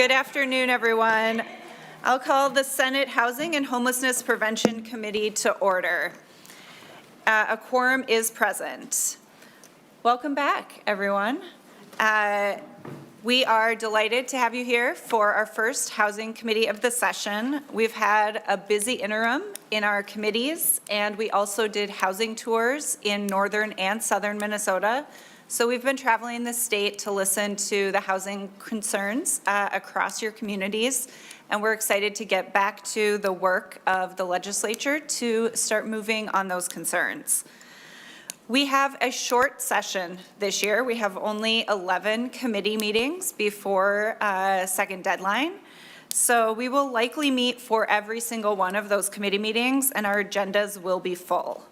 Good afternoon, everyone. I'll call the Senate Housing and Homelessness Prevention Committee to order. A quorum is present. Welcome back, everyone. We are delighted to have you here for our first Housing Committee of the session. We've had a busy interim in our committees, and we also did housing tours in northern and southern Minnesota. So we've been traveling the state to listen to the housing concerns across your communities, and we're excited to get back to the work of the legislature to start moving on those concerns. We have a short session this year. We have only 11 committee meetings before a second deadline. So we will likely meet for every single one of those committee meetings, and our agendas will be full.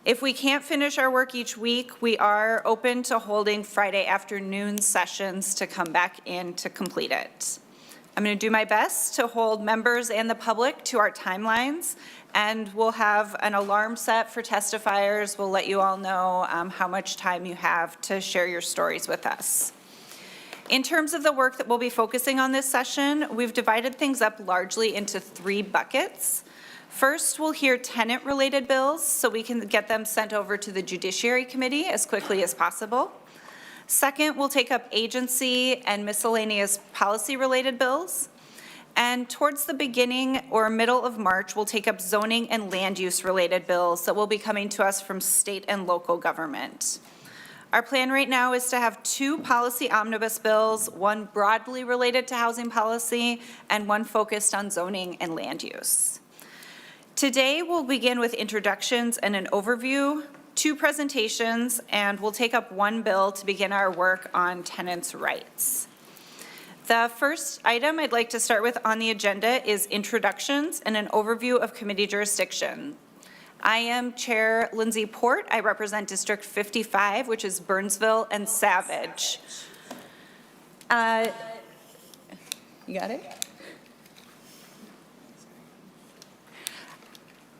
If we can't finish our work each week, we are open to holding Friday afternoon sessions to come back in to complete it. I'm going to do my best to hold members and the public to our timelines, and we'll have an alarm set for testifiers. We'll let you all know how much time you have to share your stories with us. In terms of the work that we'll be focusing on this session, we've divided things up largely into 3 buckets. First, we'll hear tenant-related bills so we can get them sent over to the Judiciary Committee as quickly as possible. Second, we'll take up agency and miscellaneous policy-related bills. And towards the beginning or middle of March, we'll take up zoning and land use-related bills that will be coming to us from state and local government. Our plan right now is to have 2 policy omnibus bills, one broadly related to housing policy and one focused on zoning and land use. Today, we'll begin with introductions and an overview, 2 presentations, and we'll take up 1 bill to begin our work on tenants' rights. The first item I'd like to start with on the agenda is introductions and an overview of committee jurisdiction. I am Chair Lindsay Port. I represent District 55, which is Burnsville and Savage. You got it?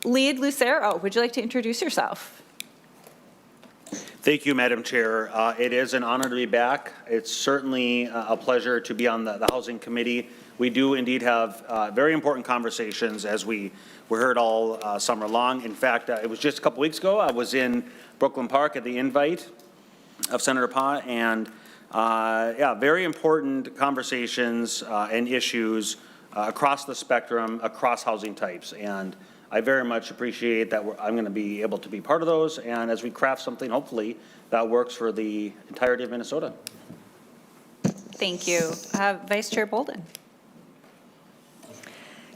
Lead Lucero, would you like to introduce yourself? Thank you, Madam Chair. It is an honor to be back. It's certainly a pleasure to be on the Housing Committee. We do indeed have very important conversations, as we heard all summer long. In fact, it was just a couple weeks ago, I was in Brooklyn Park at the invite of Senator Pott, and yeah, very important conversations and issues across the spectrum, across housing types. And I very much appreciate that I'm going to be able to be part of those, and as we craft something, hopefully, that works for the entirety of Minnesota. Thank you. Vice Chair Boldon.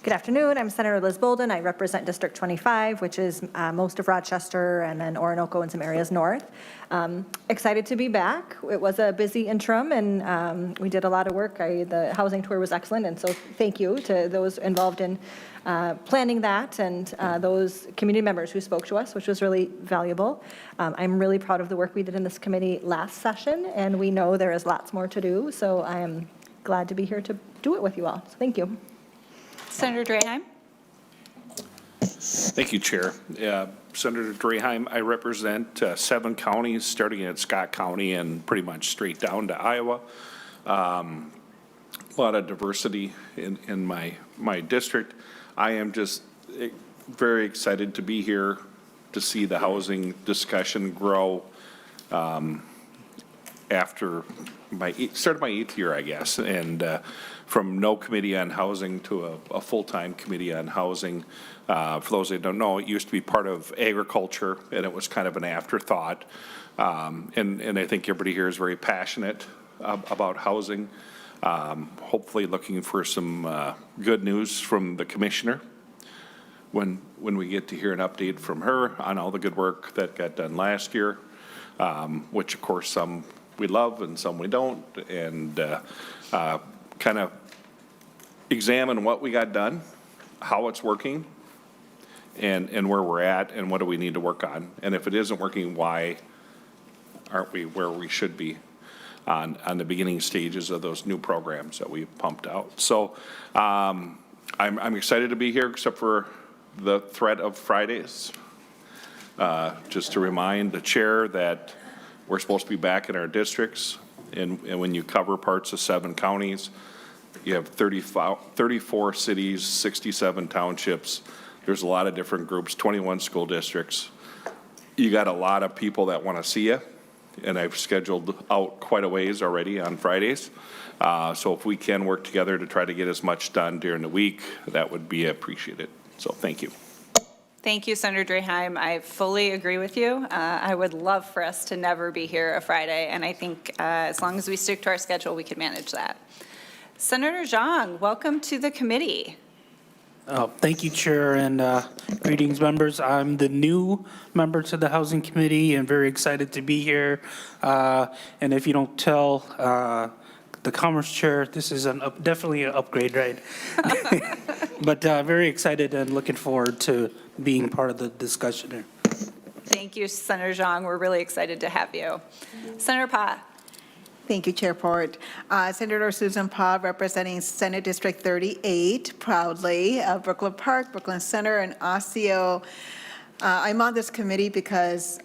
Good afternoon. I'm Senator Liz Boldon. I represent District 25, which is most of Rochester and then Orinoco and some areas north. Excited to be back. It was a busy interim, and we did a lot of work. The housing tour was excellent, and so thank you to those involved in planning that and those community members who spoke to us, which was really valuable. I'm really proud of the work we did in this committee last session, and we know there is lots more to do, so I am glad to be here to do it with you all. So thank you. Senator Draheim. Thank you, Chair. Senator Draheim, I represent 7 counties, starting at Scott County and pretty much straight down to Iowa. A lot of diversity in my district. I am just very excited to be here to see the housing discussion grow after started my 8th year, I guess, and from no committee on housing to a full-time committee on housing. For those that don't know, it used to be part of agriculture, and it was kind of an afterthought. And I think everybody here is very passionate about housing. Hopefully looking for some good news from the commissioner when we get to hear an update from her on all the good work that got done last year, which of course some we love and some we don't, and kind of examine what we got done, how it's working, and where we're at, and what do we need to work on. And if it isn't working, why aren't we where we should be on the beginning stages of those new programs that we pumped out. So I'm excited to be here, except for the threat of Fridays. Just to remind the chair that we're supposed to be back in our districts, and when you cover parts of 7 counties, You have 34 cities, 67 townships. There's a lot of different groups, 21 school districts. You got a lot of people that want to see you, and I've scheduled out quite a ways already on Fridays. So if we can work together to try to get as much done during the week, that would be appreciated. So thank you. Thank you, Senator Draheim. I fully agree with you. I would love for us to never be here a Friday, and I think as long as we stick to our schedule, we can manage that. Senator Zhang, welcome to the committee. Thank you, Chair, and greetings, members. I'm the new member to the Housing Committee and very excited to be here. And if you don't tell the Commerce Chair, this is definitely an upgrade, right? But very excited and looking forward to being part of the discussion here. Thank you, Senator Zhang. We're really excited to have you. Senator Pa. Thank you, Chair Port. Senator Susan Pa, representing Senate District 38, proudly, Brooklyn Park, Brooklyn Center, and Osseo. I'm on this committee because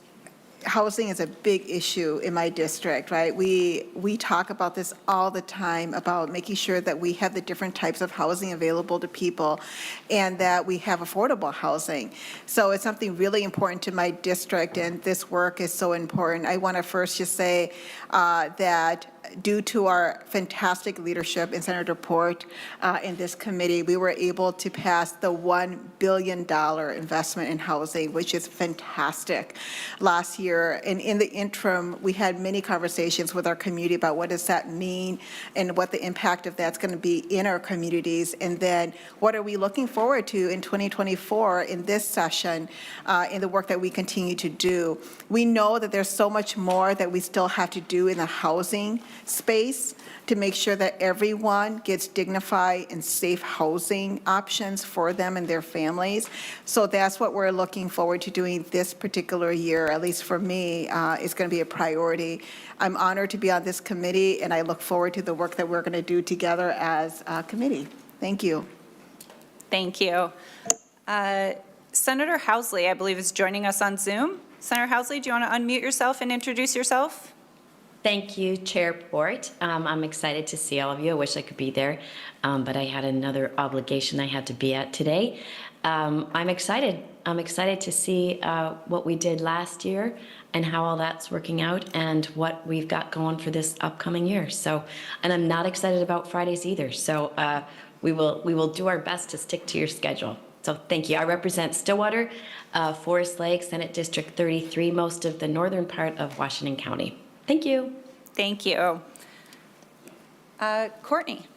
housing is a big issue in my district, right? We talk about this all the time, about making sure that we have the different types of housing available to people and that we have affordable housing. So it's something really important to my district, and this work is so important. I want to first just say that due to our fantastic leadership in Senator Port in this committee, we were able to pass the $1 billion investment in housing, which is fantastic, last year. And in the interim, we had many conversations with our community about what does that mean and what the impact of that's going to be in our communities. And then what are we looking forward to in 2024 in this session in the work that we continue to do. We know that there's so much more that we still have to do in the housing space to make sure that everyone gets dignified and safe housing options for them and their families. So that's what we're looking forward to doing this particular year, at least for me, is going to be a priority. I'm honored to be on this committee, and I look forward to the work that we're going to do together as a committee. Thank you. Thank you. Senator Housley, I believe, is joining us on Zoom. Senator Housley, do you want to unmute yourself and introduce yourself? Thank you, Chair Port. I'm excited to see all of you. I wish I could be there, but I had another obligation I had to be at today. I'm excited. I'm excited to see what we did last year and how all that's working out and what we've got going for this upcoming year. So, and I'm not excited about Fridays either. So we will do our best to stick to your schedule. So thank you. I represent Stillwater, Forest Lake, Senate District 33, most of the northern part of Washington County. Thank you. Thank you. Courtney.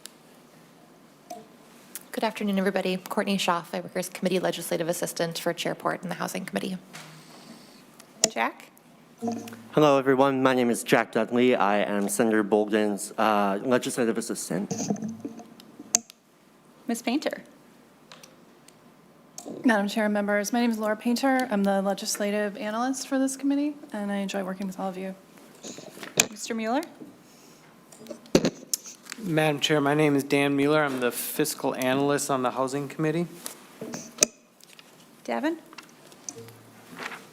Good afternoon, everybody. Courtney Schaff. I work as Committee Legislative Assistant for Chair Port in the Housing Committee. Jack. Hello, everyone. My name is Jack Dudley. I am Senator Boldon's Legislative Assistant. Ms. Painter. Madam Chair and members, my name is Laura Painter. I'm the legislative analyst for this committee, and I enjoy working with all of you. Mr. Mueller. Madam Chair, my name is Dan Mueller. I'm the fiscal analyst on the Housing Committee. Davin.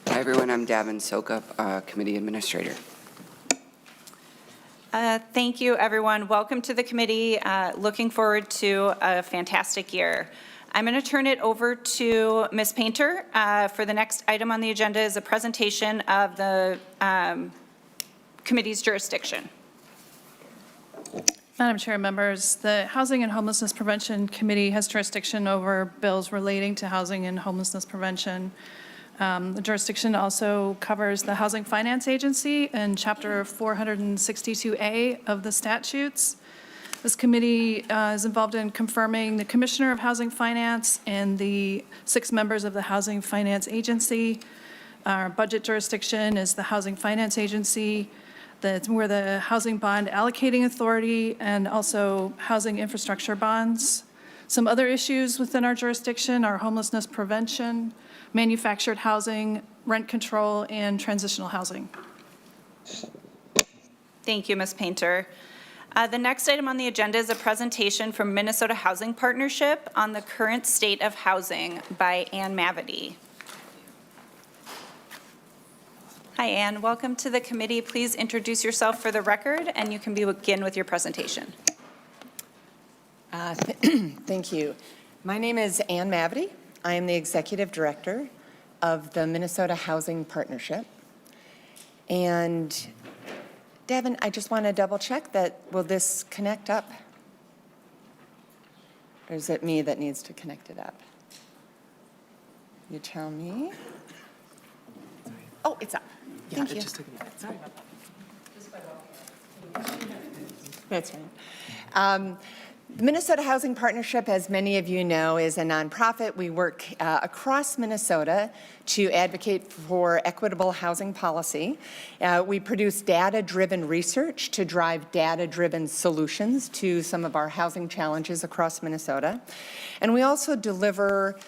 Hi, everyone. I'm Davin Sokup, Committee Administrator. Thank you, everyone. Welcome to the committee. Looking forward to a fantastic year. I'm going to turn it over to Ms. Painter for the next item on the agenda is a presentation of the committee's jurisdiction. Madam Chair and members, the Housing and Homelessness Prevention Committee has jurisdiction over bills relating to housing and homelessness prevention. The jurisdiction also covers the Housing Finance Agency and Chapter 462A of the statutes. This committee is involved in confirming the Commissioner of Housing Finance and the 6 members of the Housing Finance Agency. Our budget jurisdiction is the Housing Finance Agency. We're the Housing Bond Allocating Authority and also Housing Infrastructure Bonds. Some other issues within our jurisdiction are homelessness prevention, manufactured housing, rent control, and transitional housing. Thank you, Ms. Painter. The next item on the agenda is a presentation from Minnesota Housing Partnership on the current state of housing by Ann Mavity. Hi, Ann. Welcome to the committee. Please introduce yourself for the record, and you can begin with your presentation. Thank you. My name is Ann Mavity. I am the Executive Director of the Minnesota Housing Partnership. And Devin, I just want to double check that, will this connect up? Or is it me that needs to connect it up? You tell me. Oh, it's up. Thank you. took a minute. Sorry about that. That's right. The Minnesota Housing Partnership, as many of you know, is a nonprofit. We work across Minnesota to advocate for equitable housing policy. We produce data-driven research to drive data-driven solutions to some of our housing challenges across Minnesota. And we also deliver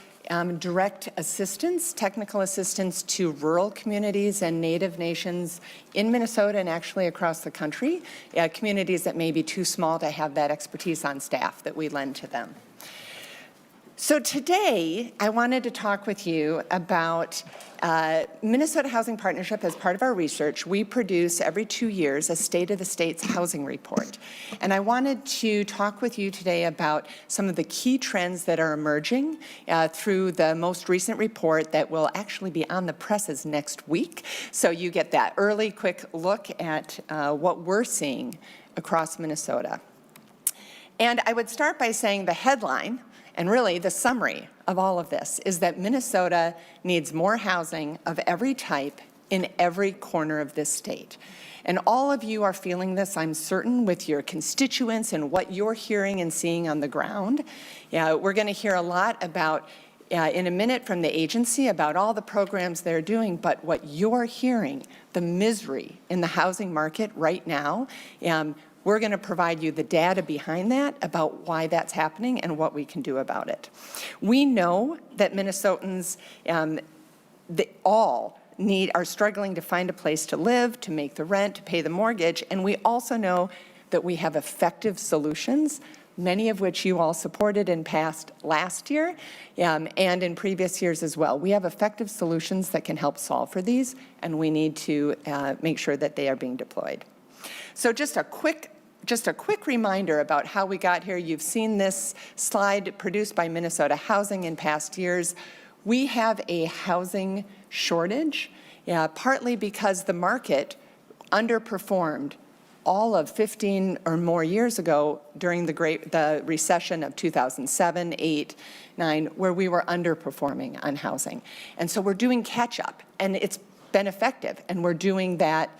direct assistance, technical assistance to rural communities and Native nations in Minnesota and actually across the country, communities that may be too small to have that expertise on staff that we lend to them. So today, I wanted to talk with you about Minnesota Housing Partnership. As part of our research, we produce every 2 years a State of the State's housing report. And I wanted to talk with you today about some of the key trends that are emerging through the most recent report that will actually be on the presses next week. So you get that early, quick look at what we're seeing across Minnesota. And I would start by saying the headline, and really the summary of all of this, is that Minnesota needs more housing of every type in every corner of this state. And all of you are feeling this, I'm certain, with your constituents and what you're hearing and seeing on the ground. We're going to hear a lot about, in a minute, from the agency about all the programs they're doing, but what you're hearing, the misery in the housing market right now, we're going to provide you the data behind that about why that's happening and what we can do about it. We know that Minnesotans all are struggling to find a place to live, to make the rent, to pay the mortgage, and we also know that we have effective solutions, many of which you all supported and passed last year and in previous years as well. We have effective solutions that can help solve for these, and we need to make sure that they are being deployed. So just a quick reminder about how we got here. You've seen this slide produced by Minnesota Housing in past years. We have a housing shortage, partly because the market underperformed all of 15 or more years ago during the recession of 2007, 8, 9, where we were underperforming on housing. And so we're doing catch up, and it's been effective, and we're doing that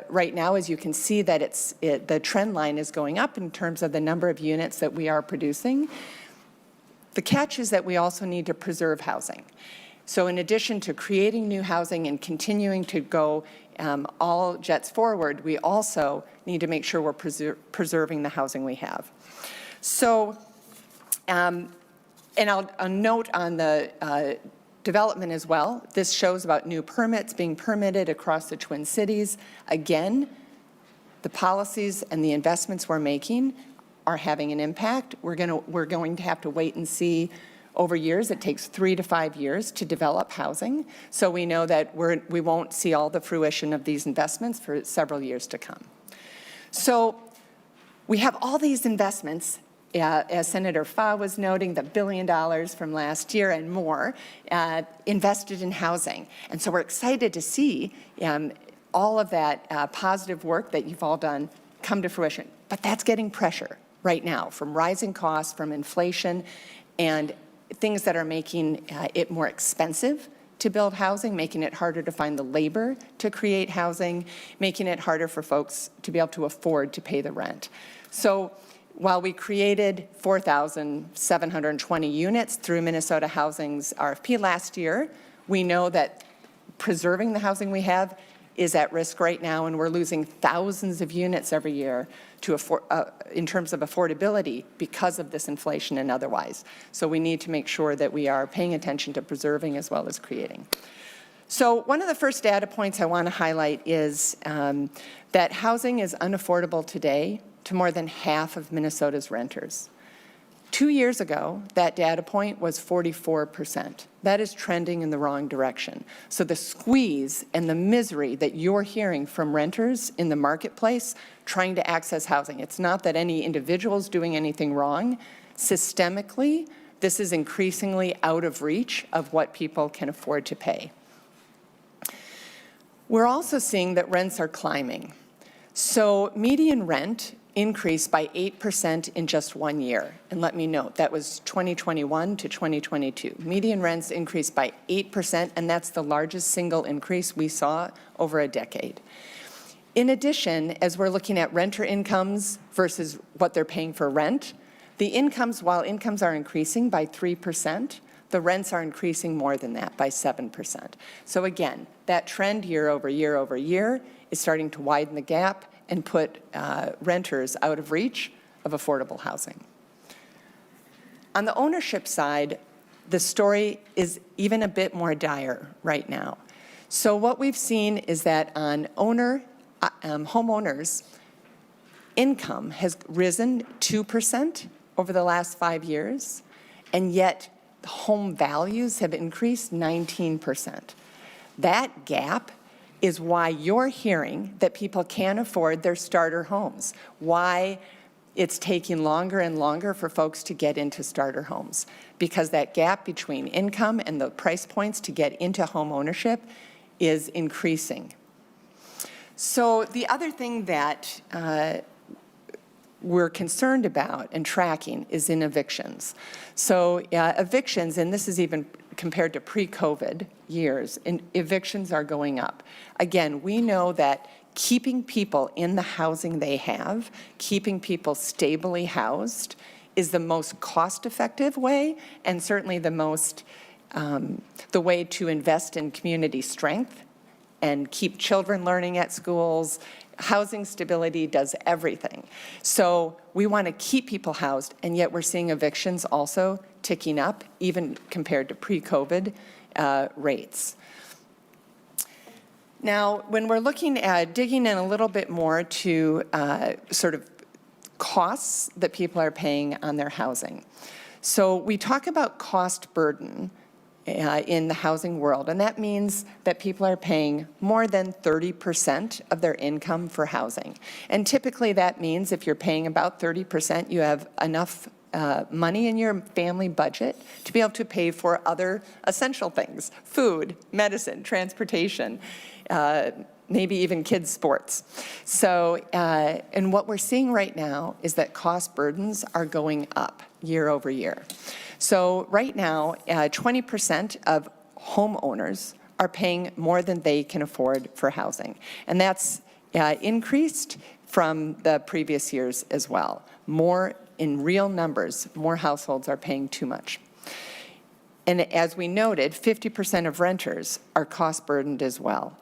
right now. As you can see, that the trend line is going up in terms of the number of units that we are producing. The catch is that we also need to preserve housing. So in addition to creating new housing and continuing to go all jets forward, we also need to make sure we're preserving the housing we have. So, and I'll note on the development as well. This shows about new permits being permitted across the Twin Cities. Again, the policies and the investments we're making are having an impact. We're going to have to wait and see over years. It takes 3 to 5 years to develop housing. So we know that we won't see all the fruition of these investments for several years to come. So we have all these investments, as Senator Fa was noting, the $1 billion from last year and more invested in housing. And so we're excited to see all of that positive work that you've all done come to fruition. But that's getting pressure right now from rising costs, from inflation, and things that are making it more expensive to build housing, making it harder to find the labor to create housing, making it harder for folks to be able to afford to pay the rent. So while we created 4,720 units through Minnesota Housing's RFP last year, we know that preserving the housing we have is at risk right now, and we're losing thousands of units every year to in terms of affordability because of this inflation and otherwise. So we need to make sure that we are paying attention to preserving as well as creating. So one of the first data points I want to highlight is that housing is unaffordable today to more than half of Minnesota's renters. 2 years ago, that data point was 44%. That is trending in the wrong direction. So the squeeze and the misery that you're hearing from renters in the marketplace trying to access housing, it's not that any individual is doing anything wrong. Systemically, this is increasingly out of reach of what people can afford to pay. We're also seeing that rents are climbing. So median rent increased by 8% in just 1 year. And let me note, that was 2021 to 2022. Median rents increased by 8%, and that's the largest single increase we saw over a decade. In addition, as we're looking at renter incomes versus what they're paying for rent, the incomes, while incomes are increasing by 3%, the rents are increasing more than that by 7%. So again, that trend year over year over year is starting to widen the gap and put renters out of reach of affordable housing. On the ownership side, the story is even a bit more dire right now. So what we've seen is that on homeowners, income has risen 2% over the last 5 years, and yet home values have increased 19%. That gap is why you're hearing that people can't afford their starter homes, why it's taking longer and longer for folks to get into starter homes, because that gap between income and the price points to get into home ownership is increasing. So the other thing that we're concerned about and tracking is in evictions. So evictions, and this is even compared to pre-COVID years, evictions are going up. Again, we know that keeping people in the housing they have, keeping people stably housed, is the most cost-effective way, and certainly the way to invest in community strength and keep children learning at schools. Housing stability does everything. So we want to keep people housed, and yet we're seeing evictions also ticking up, even compared to pre-COVID rates. Now, when we're looking at digging in a little bit more to sort of costs that people are paying on their housing. So we talk about cost burden in the housing world, and that means that people are paying more than 30% of their income for housing. And typically that means if you're paying about 30%, you have enough money in your family budget to be able to pay for other essential things: food, medicine, transportation, maybe even kids' sports. So, and what we're seeing right now is that cost burdens are going up year over year. So right now, 20% of homeowners are paying more than they can afford for housing. And that's increased from the previous years as well. More in real numbers, more households are paying too much. And as we noted, 50% of renters are cost burdened as well.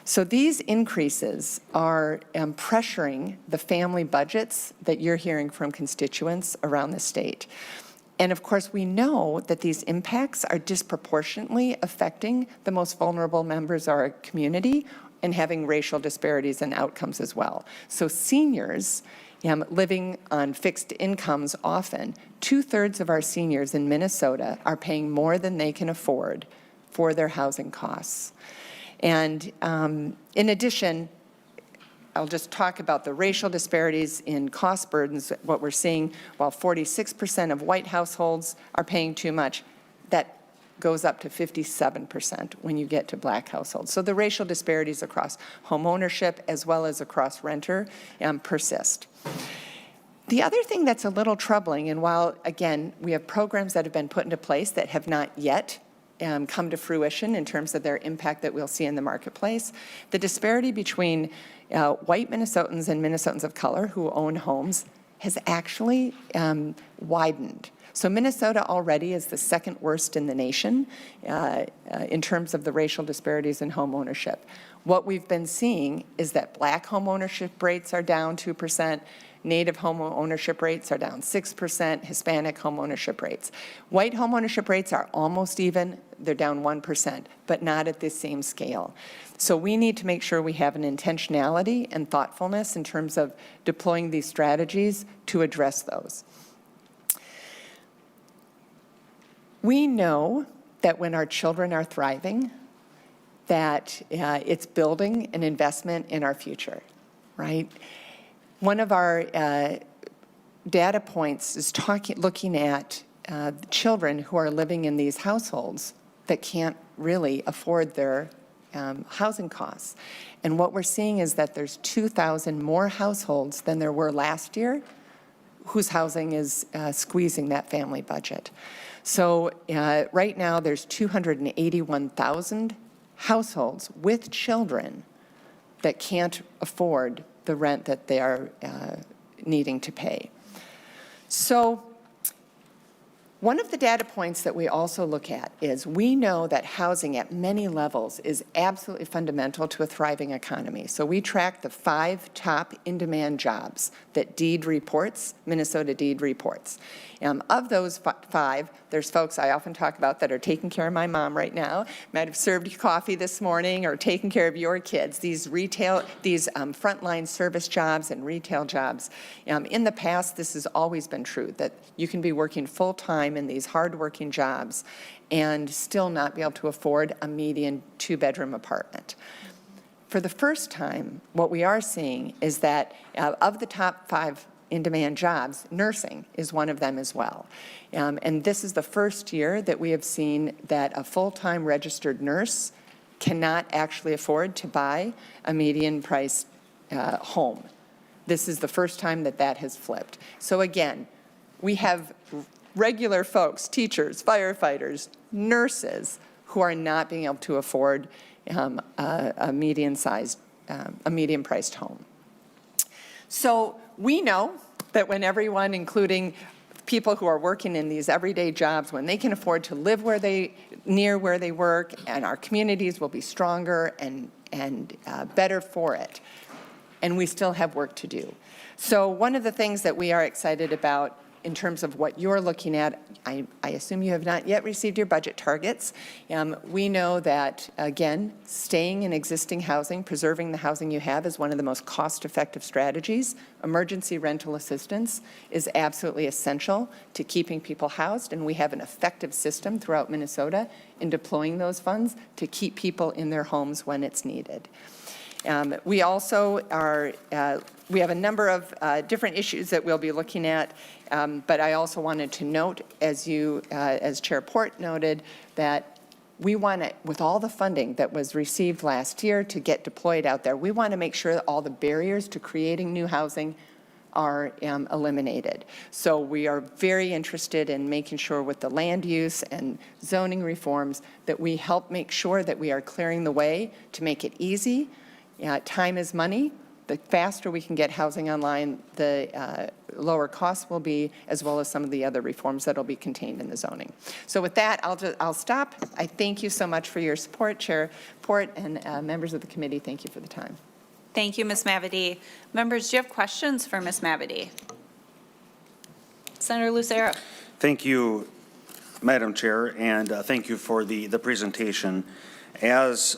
So these increases are pressuring the family budgets that you're hearing from constituents around the state. And of course, we know that these impacts are disproportionately affecting the most vulnerable members of our community and having racial disparities and outcomes as well. So seniors living on fixed incomes often, 2/3 of our seniors in Minnesota are paying more than they can afford for their housing costs. And in addition, I'll just talk about the racial disparities in cost burdens. What we're seeing, while 46% of white households are paying too much, that goes up to 57% when you get to black households. So the racial disparities across home ownership as well as across renter persist. The other thing that's a little troubling, and while, again, we have programs that have been put into place that have not yet come to fruition in terms of their impact that we'll see in the marketplace, the disparity between white Minnesotans and Minnesotans of color who own homes has actually widened. So Minnesota already is the second worst in the nation in terms of the racial disparities in home ownership. What we've been seeing is that black home ownership rates are down 2%, Native home ownership rates are down 6%, Hispanic home ownership rates. White home ownership rates are almost even, they're down 1%, but not at this same scale. So we need to make sure we have an intentionality and thoughtfulness in terms of deploying these strategies to address those. We know that when our children are thriving, that it's building an investment in our future, right? One of our data points is looking at children who are living in these households that can't really afford their housing costs. And what we're seeing is that there's 2,000 more households than there were last year whose housing is squeezing that family budget. So right now, there's 281,000 households with children that can't afford the rent that they are needing to pay. So one of the data points that we also look at is we know that housing at many levels is absolutely fundamental to a thriving economy. So we track the 5 top in-demand jobs that DEED reports, Minnesota DEED reports. Of those 5, there's folks I often talk about that are taking care of my mom right now, might have served you coffee this morning or taking care of your kids, these frontline service jobs and retail jobs. In the past, this has always been true, that you can be working full-time in these hard-working jobs and still not be able to afford a median 2-bedroom apartment. For the first time, what we are seeing is that of the top 5 in-demand jobs, nursing is one of them as well. And this is the first year that we have seen that a full-time registered nurse cannot actually afford to buy a median-priced home. This is the first time that that has flipped. So again, we have regular folks, teachers, firefighters, nurses, who are not being able to afford a median-priced home. So we know that when everyone, including people who are working in these everyday jobs, when they can afford to live near where they work, and our communities will be stronger and better for it. And we still have work to do. So one of the things that we are excited about in terms of what you're looking at, I assume you have not yet received your budget targets. We know that, again, staying in existing housing, preserving the housing you have is one of the most cost-effective strategies. Emergency rental assistance is absolutely essential to keeping people housed, and we have an effective system throughout Minnesota in deploying those funds to keep people in their homes when it's needed. We also we have a number of different issues that we'll be looking at, but I also wanted to note, as Chair Port noted, that we want to, with all the funding that was received last year to get deployed out there, we want to make sure that all the barriers to creating new housing are eliminated. So we are very interested in making sure with the land use and zoning reforms that we help make sure that we are clearing the way to make it easy. Time is money. The faster we can get housing online, the lower costs will be, as well as some of the other reforms that will be contained in the zoning. So with that, I'll stop. I thank you so much for your support, Chair Port, and members of the committee. Thank you for the time. Thank you, Ms. Mavety. Members, do you have questions for Ms. Mavety? Senator Lucero. Thank you, Madam Chair, and thank you for the presentation. As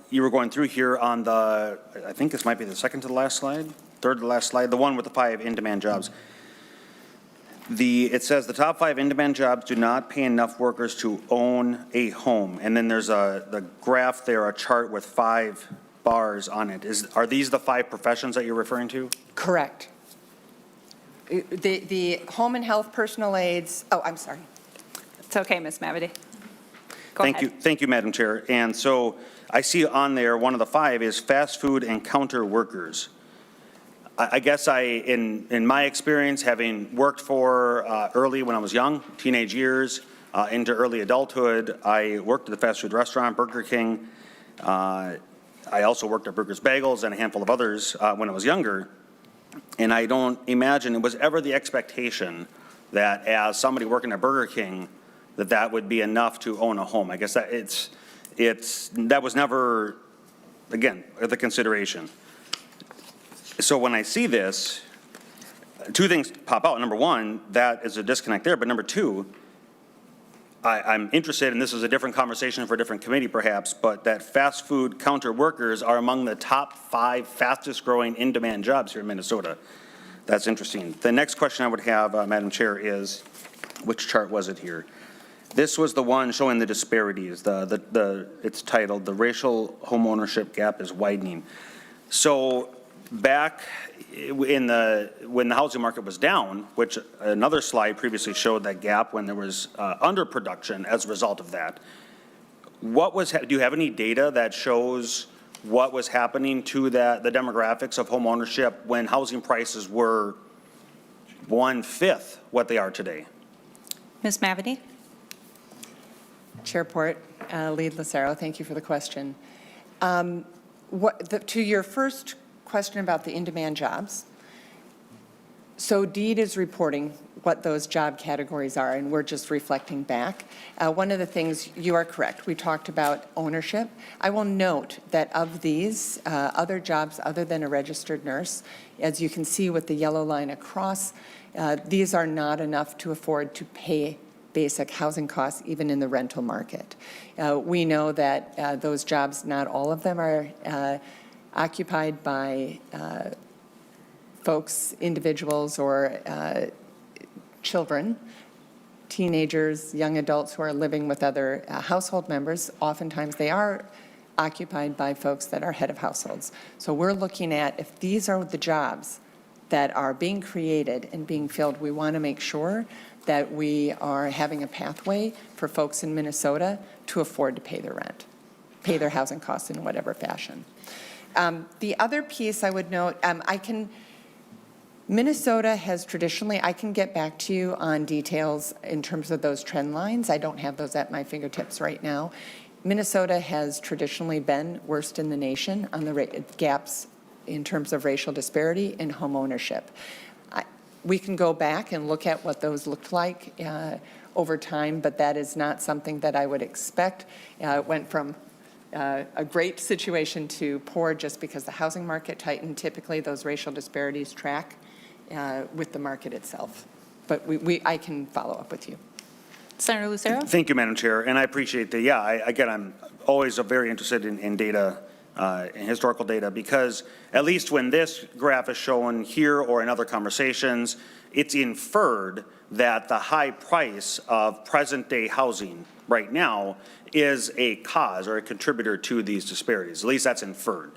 you were going through here on the, I think this might be the second to the last slide, third to the last slide, the one with the 5 in-demand jobs. It says the top 5 in-demand jobs do not pay enough workers to own a home. And then there's the graph there, a chart with 5 bars on it. Are these the 5 professions that you're referring to? Correct. The home and health personal aides, oh, I'm sorry. It's okay, Ms. Mavety. Go ahead. Thank you, Madam Chair. And so I see on there, one of the 5 is fast food and counter workers. I guess in my experience, having worked for early when I was young, teenage years, into early adulthood, I worked at the fast food restaurant, Burger King. I also worked at Burger's Bagels and a handful of others when I was younger. And I don't imagine it was ever the expectation that as somebody working at Burger King, that would be enough to own a home. I guess that that was never, again, the consideration. So when I see this, 2 things pop out. Number 1, that is a disconnect there. But number 2, I'm interested, and this is a different conversation for a different committee perhaps, but that fast food counter workers are among the top 5 fastest growing in-demand jobs here in Minnesota. That's interesting. The next question I would have, Madam Chair, is, which chart was it here? This was the one showing the disparities. It's titled, "The Racial Homeownership Gap is Widening." So back when the housing market was down, which another slide previously showed that gap when there was underproduction as a result of that, do you have any data that shows what was happening to the demographics of home ownership when housing prices were 1/5 what they are today? Ms. Mavety? Chair Port, Lead Lucero, thank you for the question. To your first question about the in-demand jobs, so DEED is reporting what those job categories are, and we're just reflecting back. One of the things, you are correct, we talked about ownership. I will note that of these, other jobs other than a registered nurse, as you can see with the yellow line across, these are not enough to afford to pay basic housing costs, even in the rental market. We know that those jobs, not all of them are occupied by folks, individuals, or children, teenagers, young adults who are living with other household members. Oftentimes they are occupied by folks that are head of households. So we're looking at if these are the jobs that are being created and being filled, we want to make sure that we are having a pathway for folks in Minnesota to afford to pay their rent, pay their housing costs in whatever fashion. The other piece I would note, Minnesota has traditionally, I can get back to you on details in terms of those trend lines. I don't have those at my fingertips right now. Minnesota has traditionally been worst in the nation on the gaps in terms of racial disparity in home ownership. We can go back and look at what those looked like over time, but that is not something that I would expect. It went from a great situation to poor just because the housing market tightened. Typically, those racial disparities track with the market itself. But I can follow up with you. Senator Lucero? Thank you, Madam Chair, and I appreciate that. Yeah, again, I'm always very interested in data, in historical data, because at least when this graph is shown here or in other conversations, it's inferred that the high price of present-day housing right now is a cause or a contributor to these disparities. At least that's inferred,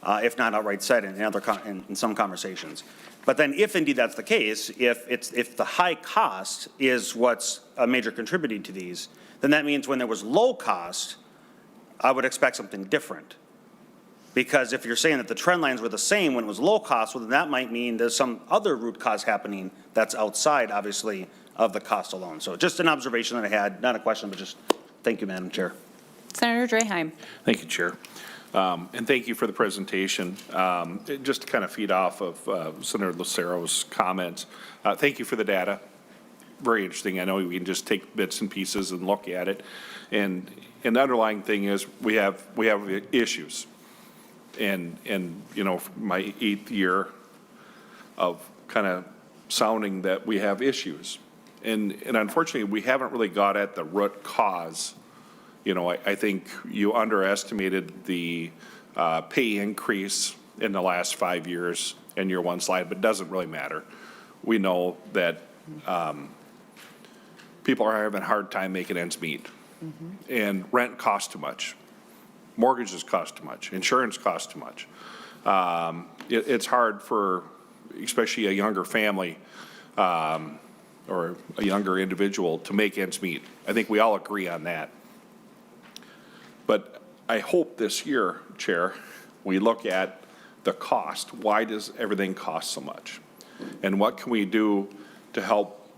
if not outright said in some conversations. But then if indeed that's the case, if the high cost is what's a major contributing to these, then that means when there was low cost, I would expect something different. Because if you're saying that the trend lines were the same when it was low cost, well, then that might mean there's some other root cause happening that's outside, obviously, of the cost alone. So just an observation that I had, not a question, but just thank you, Madam Chair. Senator Draheim? Thank you, Chair. And thank you for the presentation. Just to kind of feed off of Senator Lucero's comments, thank you for the data. Very interesting. I know we can just take bits and pieces and look at it. And the underlying thing is we have issues. And you know, my 8th year of kind of sounding that we have issues. And unfortunately, we haven't really got at the root cause. You know, I think you underestimated the pay increase in the last 5 years in your one slide, but it doesn't really matter. We know that people are having a hard time making ends meet. And rent costs too much. Mortgages cost too much. Insurance costs too much. It's hard for, especially a younger family or a younger individual, to make ends meet. I think we all agree on that. But I hope this year, Chair, we look at the cost. Why does everything cost so much? And what can we do to help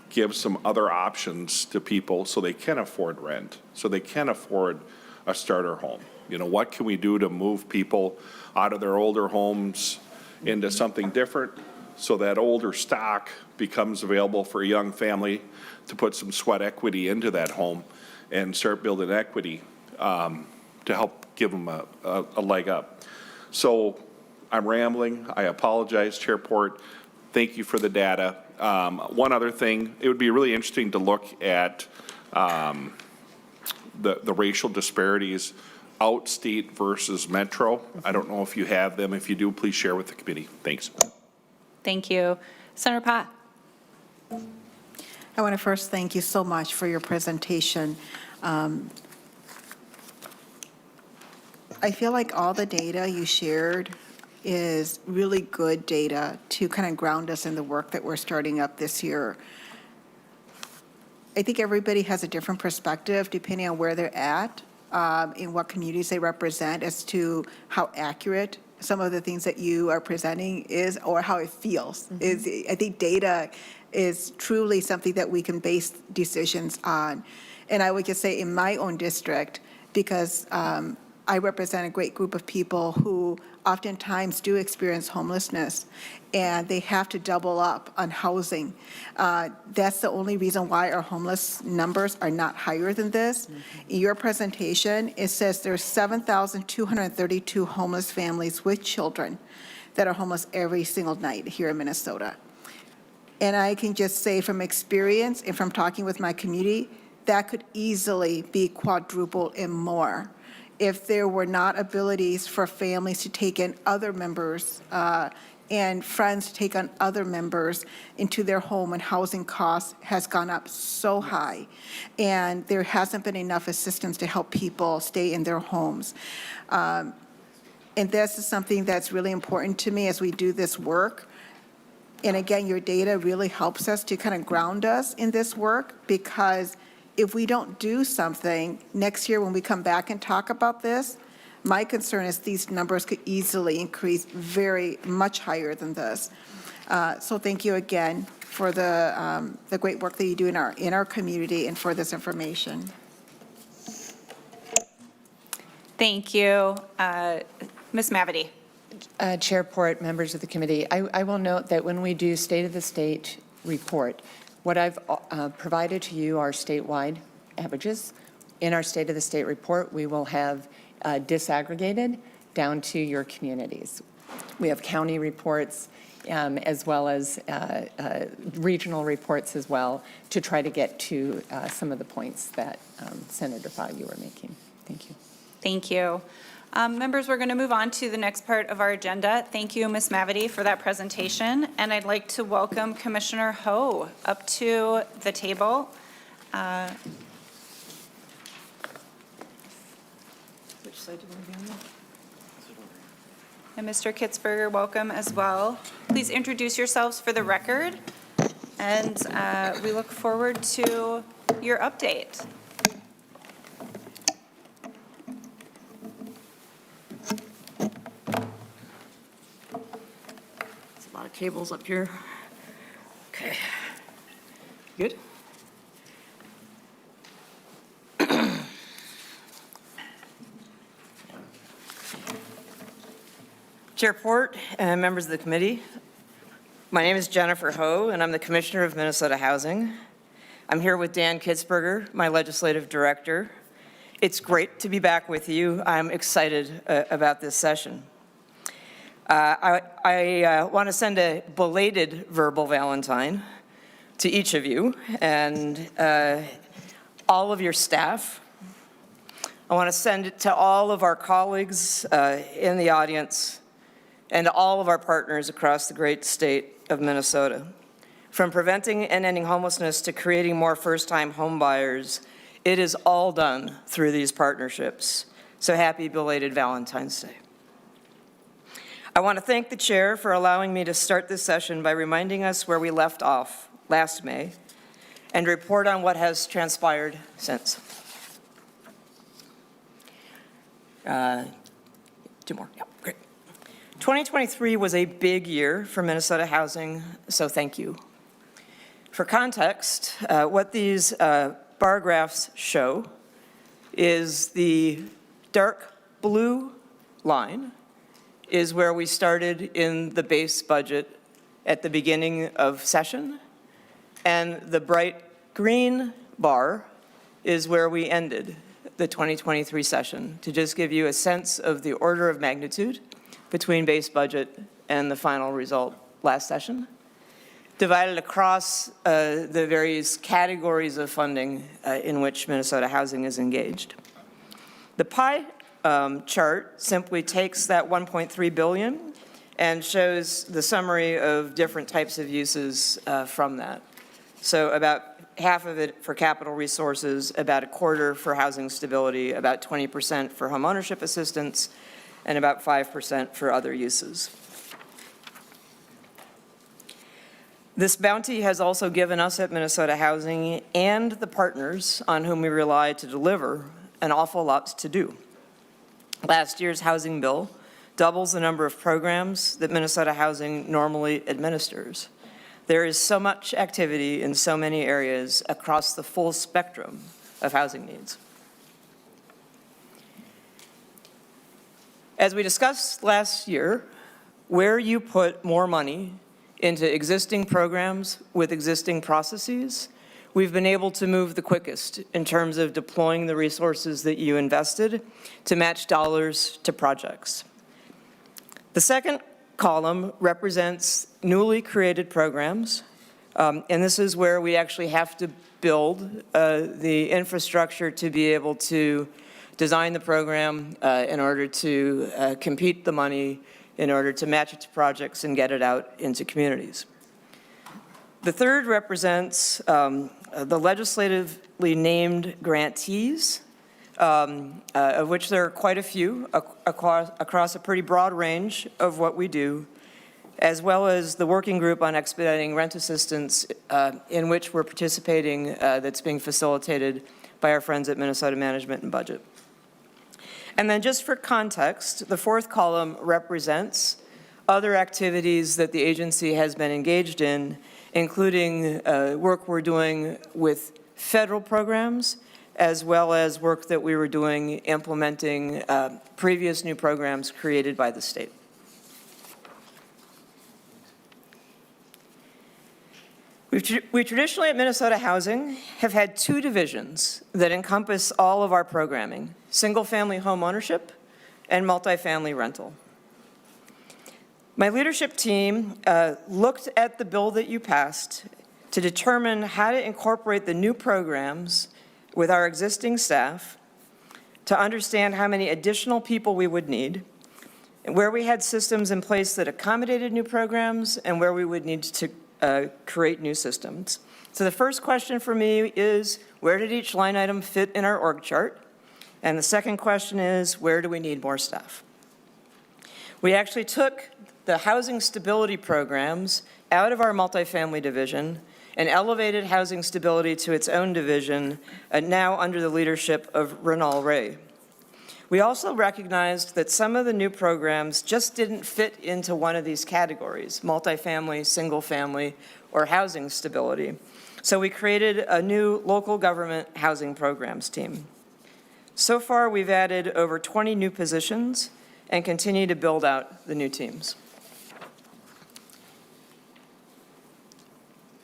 give some other options to people so they can afford rent, so they can afford a starter home? You know, what can we do to move people out of their older homes into something different so that older stock becomes available for a young family to put some sweat equity into that home and start building equity to help give them a leg up. So I'm rambling. I apologize, Chair Port. Thank you for the data. One other thing, it would be really interesting to look at the racial disparities outstate versus metro. I don't know if you have them. If you do, please share with the committee. Thanks. Thank you. Senator Pott? I want to first thank you so much for your presentation. I feel like all the data you shared is really good data to kind of ground us in the work that we're starting up this year. I think everybody has a different perspective depending on where they're at, in what communities they represent, as to how accurate some of the things that you are presenting is, or how it feels. I think data is truly something that we can base decisions on. And I would just say in my own district, because I represent a great group of people who oftentimes do experience homelessness, and they have to double up on housing. That's the only reason why our homeless numbers are not higher than this. In your presentation, it says there's 7,232 homeless families with children that are homeless every single night here in Minnesota. And I can just say from experience and from talking with my community, that could easily be quadrupled and more if there were not abilities for families to take in other members and friends to take on other members into their home when housing costs has gone up so high. And there hasn't been enough assistance to help people stay in their homes. And this is something that's really important to me as we do this work. And again, your data really helps us to kind of ground us in this work, because if we don't do something next year when we come back and talk about this, my concern is these numbers could easily increase very much higher than this. So thank you again for the great work that you do in our community and for this information. Thank you. Ms. Mavity. Chair Port, members of the committee, I will note that when we do State of the State report, what I've provided to you are statewide averages. In our State of the State report, we will have disaggregated down to your communities. We have county reports as well as regional reports as well, to try to get to some of the points that Senator Pha, you were making. Thank you. Thank you. Members, we're going to move on to the next part of our agenda. Thank you, Ms. Mavity, for that presentation. And I'd like to welcome Commissioner Ho up to the table. Which side do you want to be on? And Mr. Kitzberger, welcome as well. Please introduce yourselves for the record. And we look forward to your update. A lot of cables up here. Okay. Good? Chair Port and members of the committee, my name is Jennifer Ho, and I'm the Commissioner of Minnesota Housing. I'm here with Dan Kitzberger, my legislative director. It's great to be back with you. I'm excited about this session. I want to send a belated verbal Valentine to each of you and all of your staff. I want to send it to all of our colleagues in the audience and to all of our partners across the great state of Minnesota. From preventing and ending homelessness to creating more first-time home buyers, it is all done through these partnerships. So happy belated Valentine's Day. I want to thank the chair for allowing me to start this session by reminding us where we left off last May and report on what has transpired since. Two more, yeah, great. 2023 was a big year for Minnesota housing, so thank you. For context, what these bar graphs show is the dark blue line is where we started in the base budget at the beginning of session, and the bright green bar is where we ended the 2023 session, to just give you a sense of the order of magnitude between base budget and the final result last session, divided across the various categories of funding in which Minnesota Housing is engaged. The pie chart simply takes that $1.3 billion and shows the summary of different types of uses from that. So about half of it for capital resources, about a quarter for housing stability, about 20% for home ownership assistance, and about 5% for other uses. This bounty has also given us at Minnesota Housing and the partners on whom we rely to deliver an awful lot to do. Last year's housing bill doubles the number of programs that Minnesota Housing normally administers. There is so much activity in so many areas across the full spectrum of housing needs. As we discussed last year, where you put more money into existing programs with existing processes, we've been able to move the quickest in terms of deploying the resources that you invested to match dollars to projects. The second column represents newly created programs, and this is where we actually have to build the infrastructure to be able to design the program in order to compete the money, in order to match it to projects and get it out into communities. The third represents the legislatively named grantees, of which there are quite a few across a pretty broad range of what we do, as well as the working group on expediting rent assistance in which we're participating that's being facilitated by our friends at Minnesota Management and Budget. And then just for context, the fourth column represents other activities that the agency has been engaged in, including work we're doing with federal programs, as well as work that we were doing implementing previous new programs created by the state. We traditionally at Minnesota Housing have had two divisions that encompass all of our programming: single-family home ownership and multifamily rental. My leadership team looked at the bill that you passed to determine how to incorporate the new programs with our existing staff, to understand how many additional people we would need, and where we had systems in place that accommodated new programs and where we would need to create new systems. So the first question for me is, where did each line item fit in our org chart? And the second question is, where do we need more staff? We actually took the housing stability programs out of our multifamily division and elevated housing stability to its own division, now under the leadership of Renal Ray. We also recognized that some of the new programs just didn't fit into one of these categories: multifamily, single family, or housing stability. So we created a new local government housing programs team. So far, we've added over 20 new positions and continue to build out the new teams.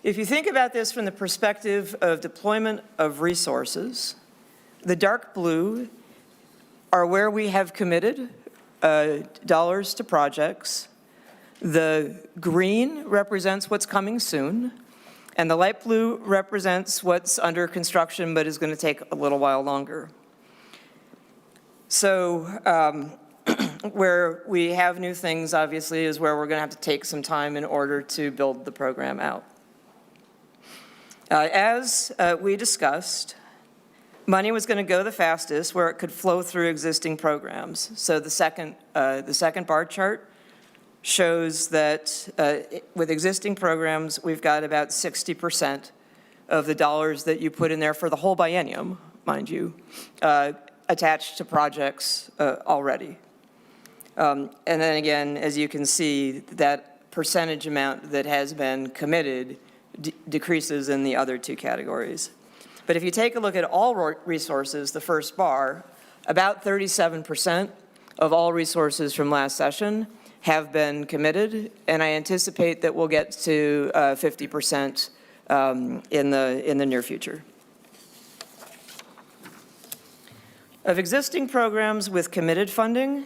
If you think about this from the perspective of deployment of resources, the dark blue are where we have committed dollars to projects. The green represents what's coming soon, and the light blue represents what's under construction but is going to take a little while longer. So where we have new things, obviously, is where we're going to have to take some time in order to build the program out. As we discussed, money was going to go the fastest where it could flow through existing programs. So the second bar chart shows that with existing programs, we've got about 60% of the dollars that you put in there for the whole biennium, mind you, attached to projects already. And then again, as you can see, that percentage amount that has been committed decreases in the other two categories. But if you take a look at all resources, the first bar, about 37% of all resources from last session have been committed, and I anticipate that we'll get to 50% in the near future. Of existing programs with committed funding,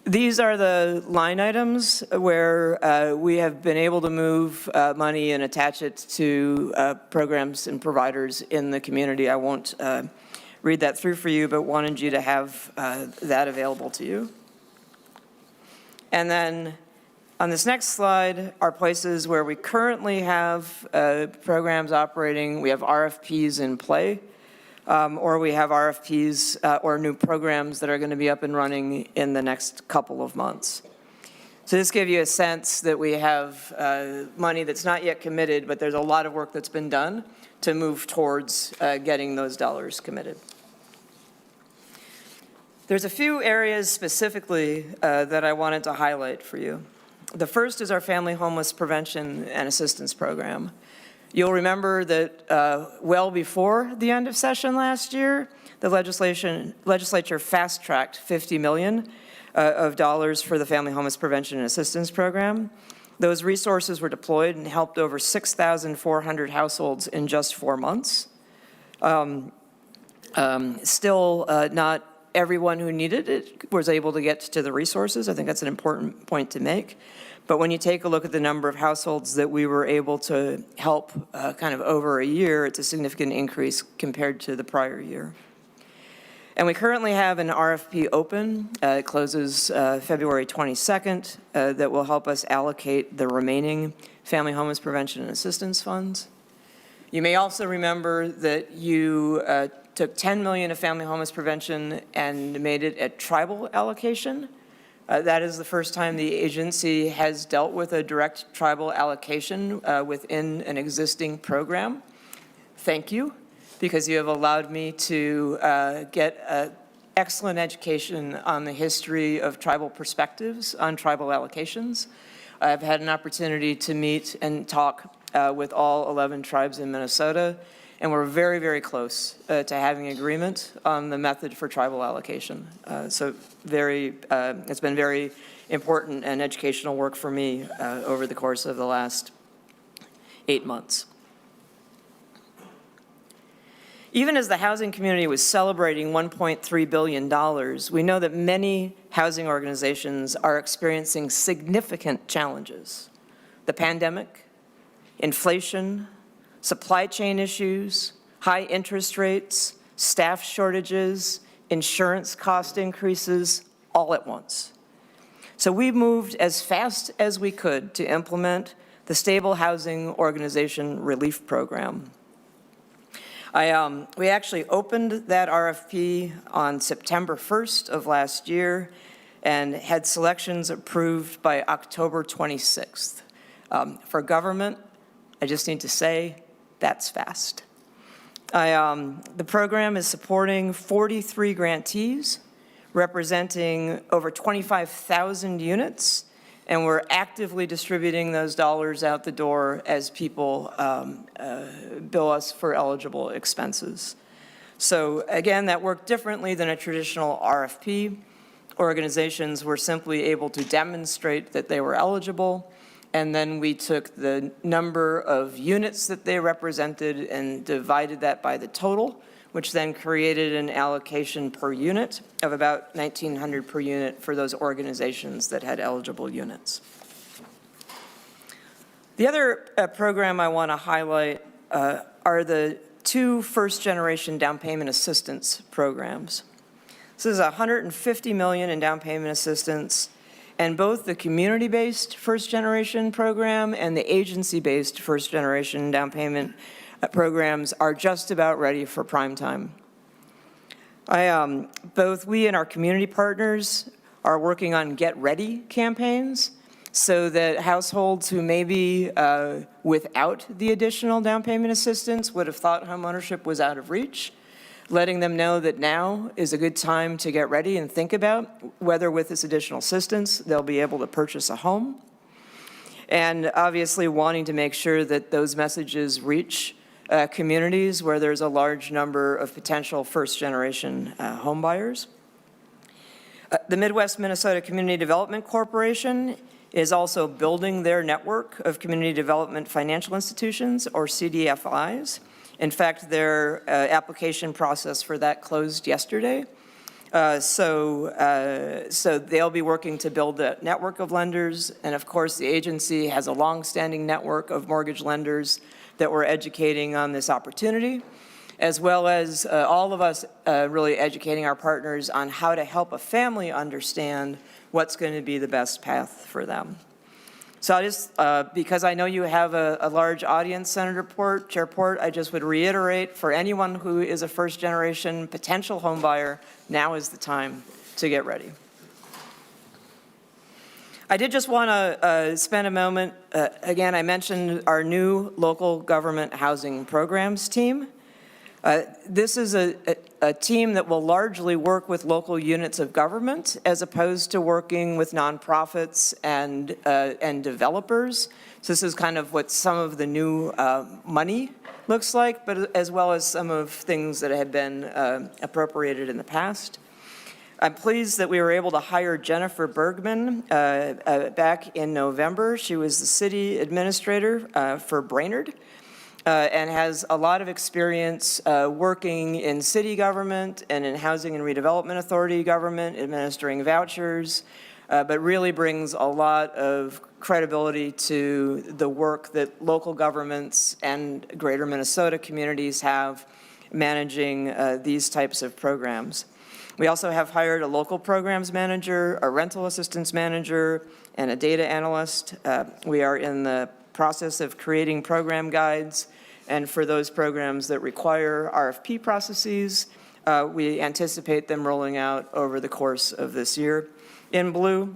these are the line items where we have been able to move money and attach it to programs and providers in the community. I won't read that through for you, but wanted you to have that available to you. And then On this next slide are places where we currently have programs operating. We have RFPs in play, or we have RFPs or new programs that are going to be up and running in the next couple of months. So this gives you a sense that we have money that's not yet committed, but there's a lot of work that's been done to move towards getting those dollars committed. There's a few areas specifically that I wanted to highlight for you. The first is our Family Homeless Prevention and Assistance Program. You'll remember that well before the end of session last year, the legislature fast-tracked $50 million of dollars for the Family Homeless Prevention and Assistance Program. Those resources were deployed and helped over 6,400 households in just 4 months. Still not everyone who needed it was able to get to the resources. I think that's an important point to make. But when you take a look at the number of households that we were able to help kind of over a year, it's a significant increase compared to the prior year. And we currently have an RFP open. It closes February 22nd that will help us allocate the remaining Family Homeless Prevention and Assistance funds. You may also remember that you took $10 million of Family Homeless Prevention and made it a tribal allocation. That is the first time the agency has dealt with a direct tribal allocation within an existing program. Thank you, because you have allowed me to get an excellent education on the history of tribal perspectives on tribal allocations. I've had an opportunity to meet and talk with all 11 tribes in Minnesota, and we're very, very close to having agreement on the method for tribal allocation. So it's been very important and educational work for me over the course of the last 8 months. Even as the housing community was celebrating $1.3 billion, we know that many housing organizations are experiencing significant challenges. The pandemic, inflation, supply chain issues, high interest rates, staff shortages, insurance cost increases, all at once. So we moved as fast as we could to implement the Stable Housing Organization Relief Program. We actually opened that RFP on September 1st of last year and had selections approved by October 26th. For government, I just need to say, that's fast. The program is supporting 43 grantees, representing over 25,000 units, and we're actively distributing those dollars out the door as people bill us for eligible expenses. So again, that worked differently than a traditional RFP. Organizations were simply able to demonstrate that they were eligible, and then we took the number of units that they represented and divided that by the total, which then created an allocation per unit of about $1,900 per unit for those organizations that had eligible units. The other program I want to highlight are the 2 first-generation down payment assistance programs. This is $150 million in down payment assistance, and both the community-based first-generation program and the agency-based first-generation down payment programs are just about ready for prime time. Both we and our community partners are working on get-ready campaigns so that households who may be without the additional down payment assistance would have thought homeownership was out of reach, letting them know that now is a good time to get ready and think about whether with this additional assistance they'll be able to purchase a home. And obviously wanting to make sure that those messages reach communities where there's a large number of potential first-generation home buyers. The Midwest Minnesota Community Development Corporation is also building their network of community development financial institutions, or CDFIs. In fact, their application process for that closed yesterday. So they'll be working to build a network of lenders, and of course the agency has a long-standing network of mortgage lenders that we're educating on this opportunity, as well as all of us really educating our partners on how to help a family understand what's going to be the best path for them. So I just, because I know you have a large audience, Senator Chair Port, I just would reiterate for anyone who is a first-generation potential home buyer, now is the time to get ready. I did just want to spend a moment, again, I mentioned our new local government housing programs team. This is a team that will largely work with local units of government as opposed to working with nonprofits and developers. So this is kind of what some of the new money looks like, but as well as some of things that have been appropriated in the past. I'm pleased that we were able to hire Jennifer Bergman back in November. She was the city administrator for Brainerd. And has a lot of experience working in city government and in housing and redevelopment authority government, administering vouchers, but really brings a lot of credibility to the work that local governments and greater Minnesota communities have managing these types of programs. We also have hired a local programs manager, a rental assistance manager, and a data analyst. We are in the process of creating program guides. And for those programs that require RFP processes, we anticipate them rolling out over the course of this year. In blue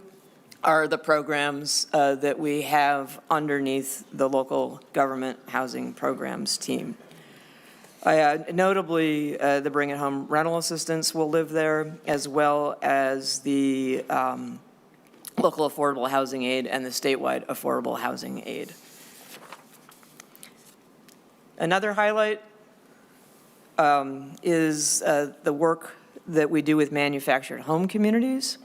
are the programs that we have underneath the local government housing programs team. Notably, the Bring It Home rental assistance will live there, as well as the local affordable housing aid and the statewide affordable housing aid. Another highlight is the work that we do with manufactured home communities.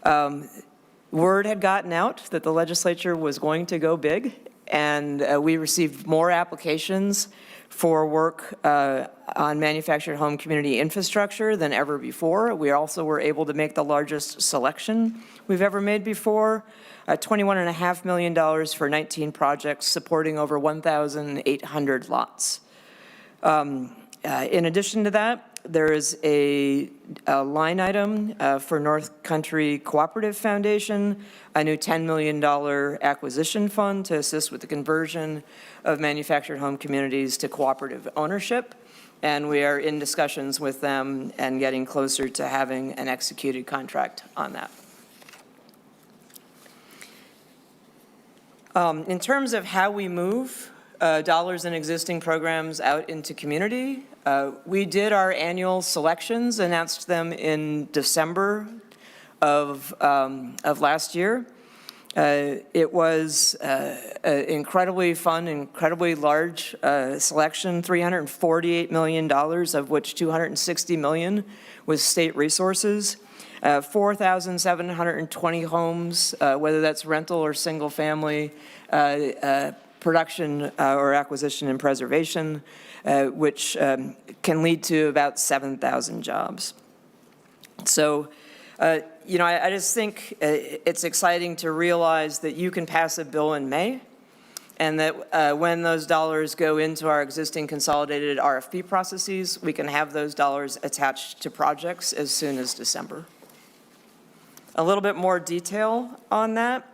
Word had gotten out that the legislature was going to go big, and we received more applications for work on manufactured home community infrastructure than ever before. We also were able to make the largest selection we've ever made before. $21.5 million for 19 projects supporting over 1,800 lots. In addition to that, there is a line item for North Country Cooperative Foundation, a new $10 million acquisition fund to assist with the conversion of manufactured home communities to cooperative ownership. And we are in discussions with them and getting closer to having an executed contract on that. In terms of how we move dollars in existing programs out into community, we did our annual selections, announced them in December of last year. It was an incredibly fun, incredibly large selection, $348 million, of which $260 million was state resources. 4,720 homes, whether that's rental or single family, production or acquisition and preservation, which can lead to about 7,000 jobs. So, you know, I just think it's exciting to realize that you can pass a bill in May, and that when those dollars go into our existing consolidated RFP processes, we can have those dollars attached to projects as soon as December. A little bit more detail on that.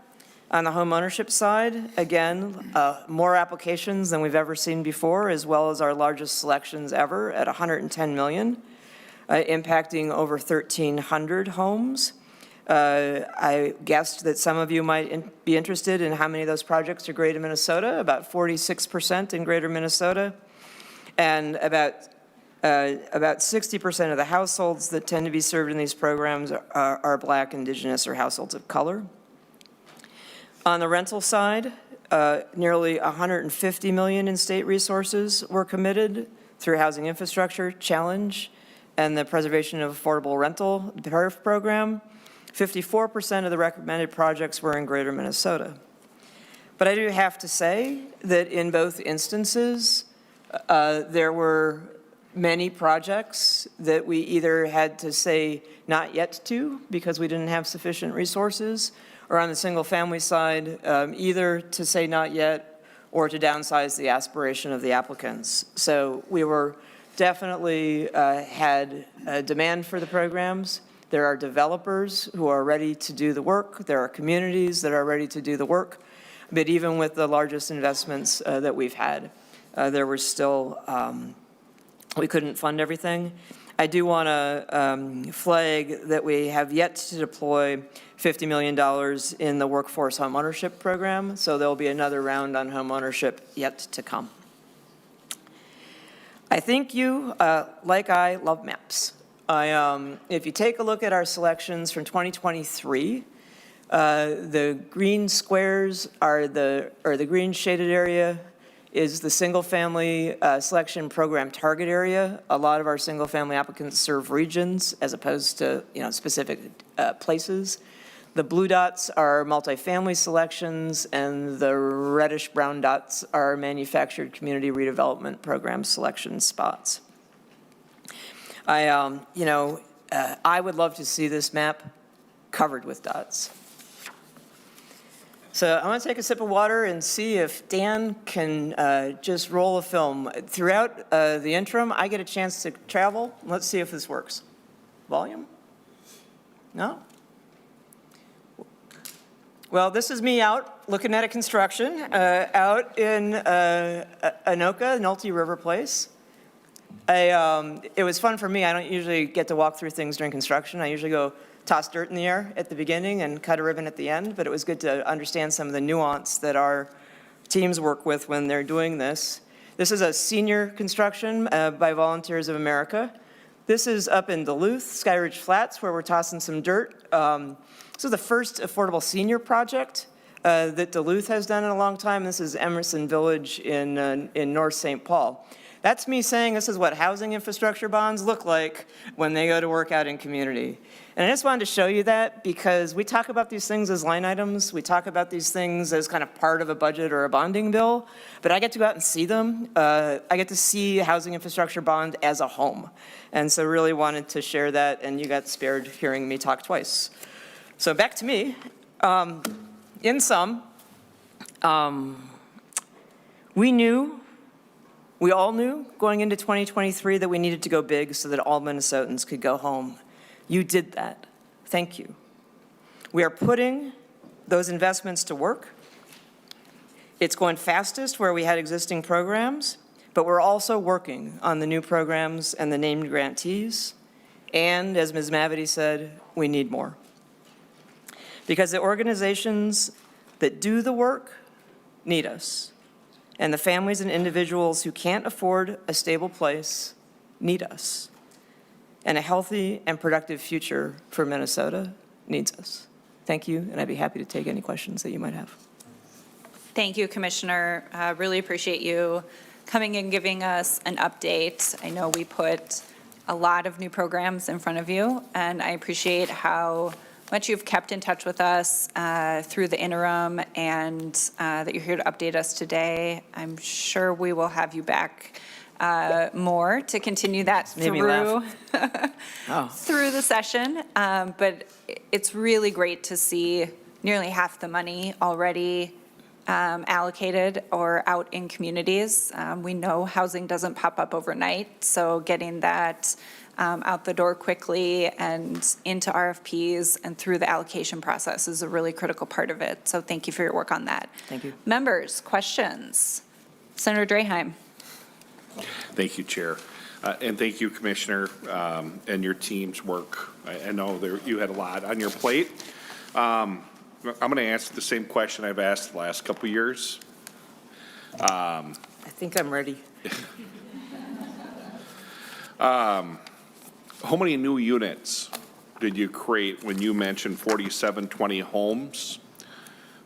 On the home ownership side, again, more applications than we've ever seen before, as well as our largest selections ever at $110 million, impacting over 1,300 homes. I guessed that some of you might be interested in how many of those projects are Greater Minnesota, about 46% in Greater Minnesota, and about 60% of the households that tend to be served in these programs are Black, Indigenous, or households of color. On the rental side, nearly $150 million in state resources were committed through Housing Infrastructure Challenge and the Preservation of Affordable Rental, the PERF program. 54% of the recommended projects were in Greater Minnesota. But I do have to say that in both instances, there were many projects that we either had to say not yet to because we didn't have sufficient resources, or on the single family side, either to say not yet or to downsize the aspiration of the applicants. So we were definitely had a demand for the programs. There are developers who are ready to do the work. There are communities that are ready to do the work. But even with the largest investments that we've had, there were still, we couldn't fund everything. I do want to flag that we have yet to deploy $50 million in the workforce homeownership program, so there'll be another round on homeownership yet to come. I think you, like I, love maps. If you take a look at our selections from 2023, the green squares are the green shaded area is the single-family selection program target area. A lot of our single-family applicants serve regions as opposed to, specific places. The blue dots are multifamily selections, and the reddish-brown dots are manufactured community redevelopment program selection spots. I would love to see this map covered with dots. So I want to take a sip of water and see if Dan can just roll a film. Throughout the interim, I get a chance to travel. Let's see if this works. Volume? No? Well, this is me out looking at a construction out in Anoka, Nolte River Place. It was fun for me. I don't usually get to walk through things during construction. I usually go toss dirt in the air at the beginning and cut a ribbon at the end, but it was good to understand some of the nuance that our teams work with when they're doing this. This is a senior construction by Volunteers of America. This is up in Duluth, Skyridge Flats, where we're tossing some dirt. This is the first affordable senior project that Duluth has done in a long time. This is Emerson Village in North St. Paul. That's me saying this is what housing infrastructure bonds look like when they go to work out in community. And I just wanted to show you that because we talk about these things as line items. We talk about these things as kind of part of a budget or a bonding bill, but I get to go out and see them. I get to see housing infrastructure bond as a home. And so really wanted to share that, and you got spared hearing me talk twice. So back to me. In sum, we all knew going into 2023 that we needed to go big so that all Minnesotans could go home. You did that. Thank you. We are putting those investments to work. It's going fastest where we had existing programs, but we're also working on the new programs and the named grantees. And as Ms. Mavity said, we need more. Because the organizations that do the work need us. And the families and individuals who can't afford a stable place need us. And a healthy and productive future for Minnesota needs us. Thank you, and I'd be happy to take any questions that you might have. Thank you, Commissioner. Really appreciate you coming and giving us an update. I know we put a lot of new programs in front of you, and I appreciate how much you've kept in touch with us through the interim, and that you're here to update us today. I'm sure we will have you back more to continue that through through the session. But it's really great to see nearly half the money already allocated or out in communities. We know housing doesn't pop up overnight, so getting that out the door quickly and into RFPs and through the allocation process is a really critical part of it. So thank you for your work on that. Thank you. Members, questions? Senator Draheim. Thank you, Chair. And thank you, Commissioner, and your team's work. I know you had a lot on your plate. I'm going to ask the same question I've asked the last couple of years. I think I'm ready. How many new units did you create when you mentioned 4720 homes?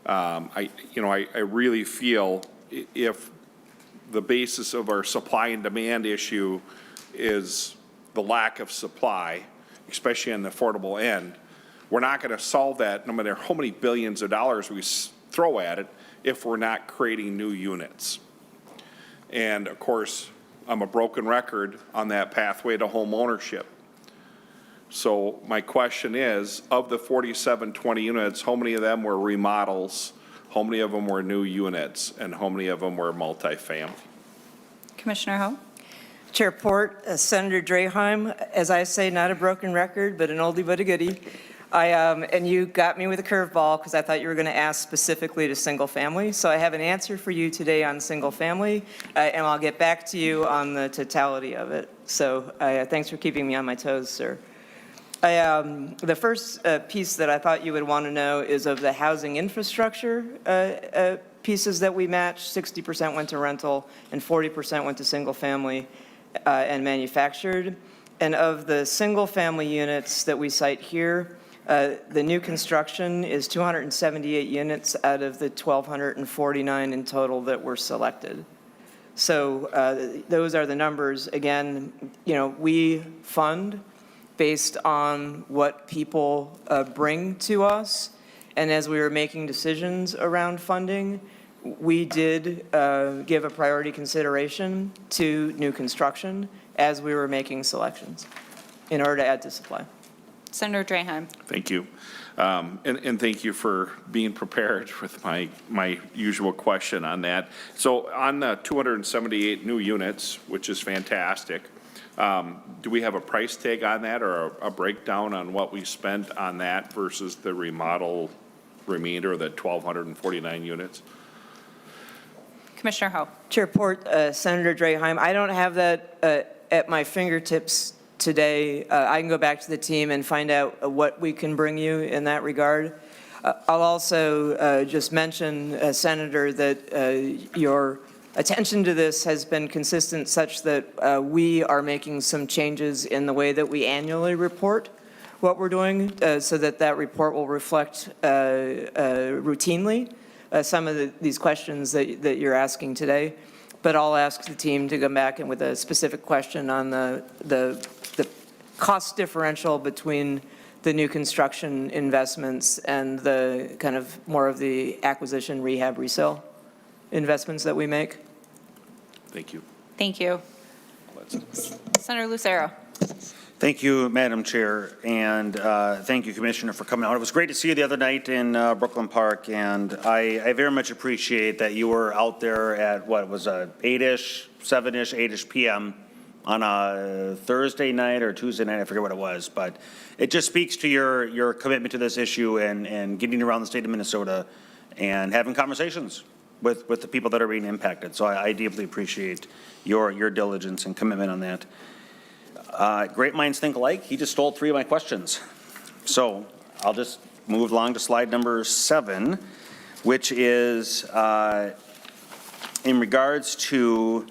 I really feel if the basis of our supply and demand issue is the lack of supply, especially on the affordable end, we're not going to solve that no matter how many billions of dollars we throw at it if we're not creating new units. And of course, I'm a broken record on that pathway to home ownership. So my question is, of the 4720 units, how many of them were remodels, how many of them were new units, and how many of them were multifamily? Commissioner Ho? Chair Port, Senator Draheim, as I say, not a broken record, but an oldie but a goodie. And you got me with a curveball because I thought you were going to ask specifically to single family. So I have an answer for you today on single family, and I'll get back to you on the totality of it. So thanks for keeping me on my toes, sir. The first piece that I thought you would want to know is of the housing infrastructure pieces that we matched. 60% went to rental and 40% went to single family and manufactured. And of the single family units that we cite here, the new construction is 278 units out of the 1,249 in total that were selected. So those are the numbers. Again, we fund based on what people bring to us. And as we were making decisions around funding, we did give a priority consideration to new construction as we were making selections in order to add to supply. Senator Draheim. Thank you. And thank you for being prepared with my usual question on that. So on the 278 new units, which is fantastic, do we have a price tag on that or a breakdown on what we spent on that versus the remodel remainder of the 1,249 units? Commissioner Ho. Chair Port, Senator Draheim, I don't have that at my fingertips today. I can go back to the team and find out what we can bring you in that regard. I'll also just mention, Senator, that your attention to this has been consistent such that we are making some changes in the way that we annually report what we're doing so that report will reflect routinely some of these questions that you're asking today. But I'll ask the team to come back and with a specific question on the cost differential between the new construction investments and the kind of more of the acquisition, rehab, resale investments that we make. Thank you. Thank you. Senator Lucero. Thank you, Madam Chair, and thank you, Commissioner, for coming out. It was great to see you the other night in Brooklyn Park, and I very much appreciate that you were out there at, what was a 8-ish, 7-ish, 8-ish p.m. on a Thursday night or Tuesday night, I forget what it was, but it just speaks to your commitment to this issue and getting around the state of Minnesota and having conversations with the people that are being impacted. So I deeply appreciate your diligence and commitment on that. Great minds think alike. He just stole 3 of my questions. So I'll just move along to slide number 7, which is in regards to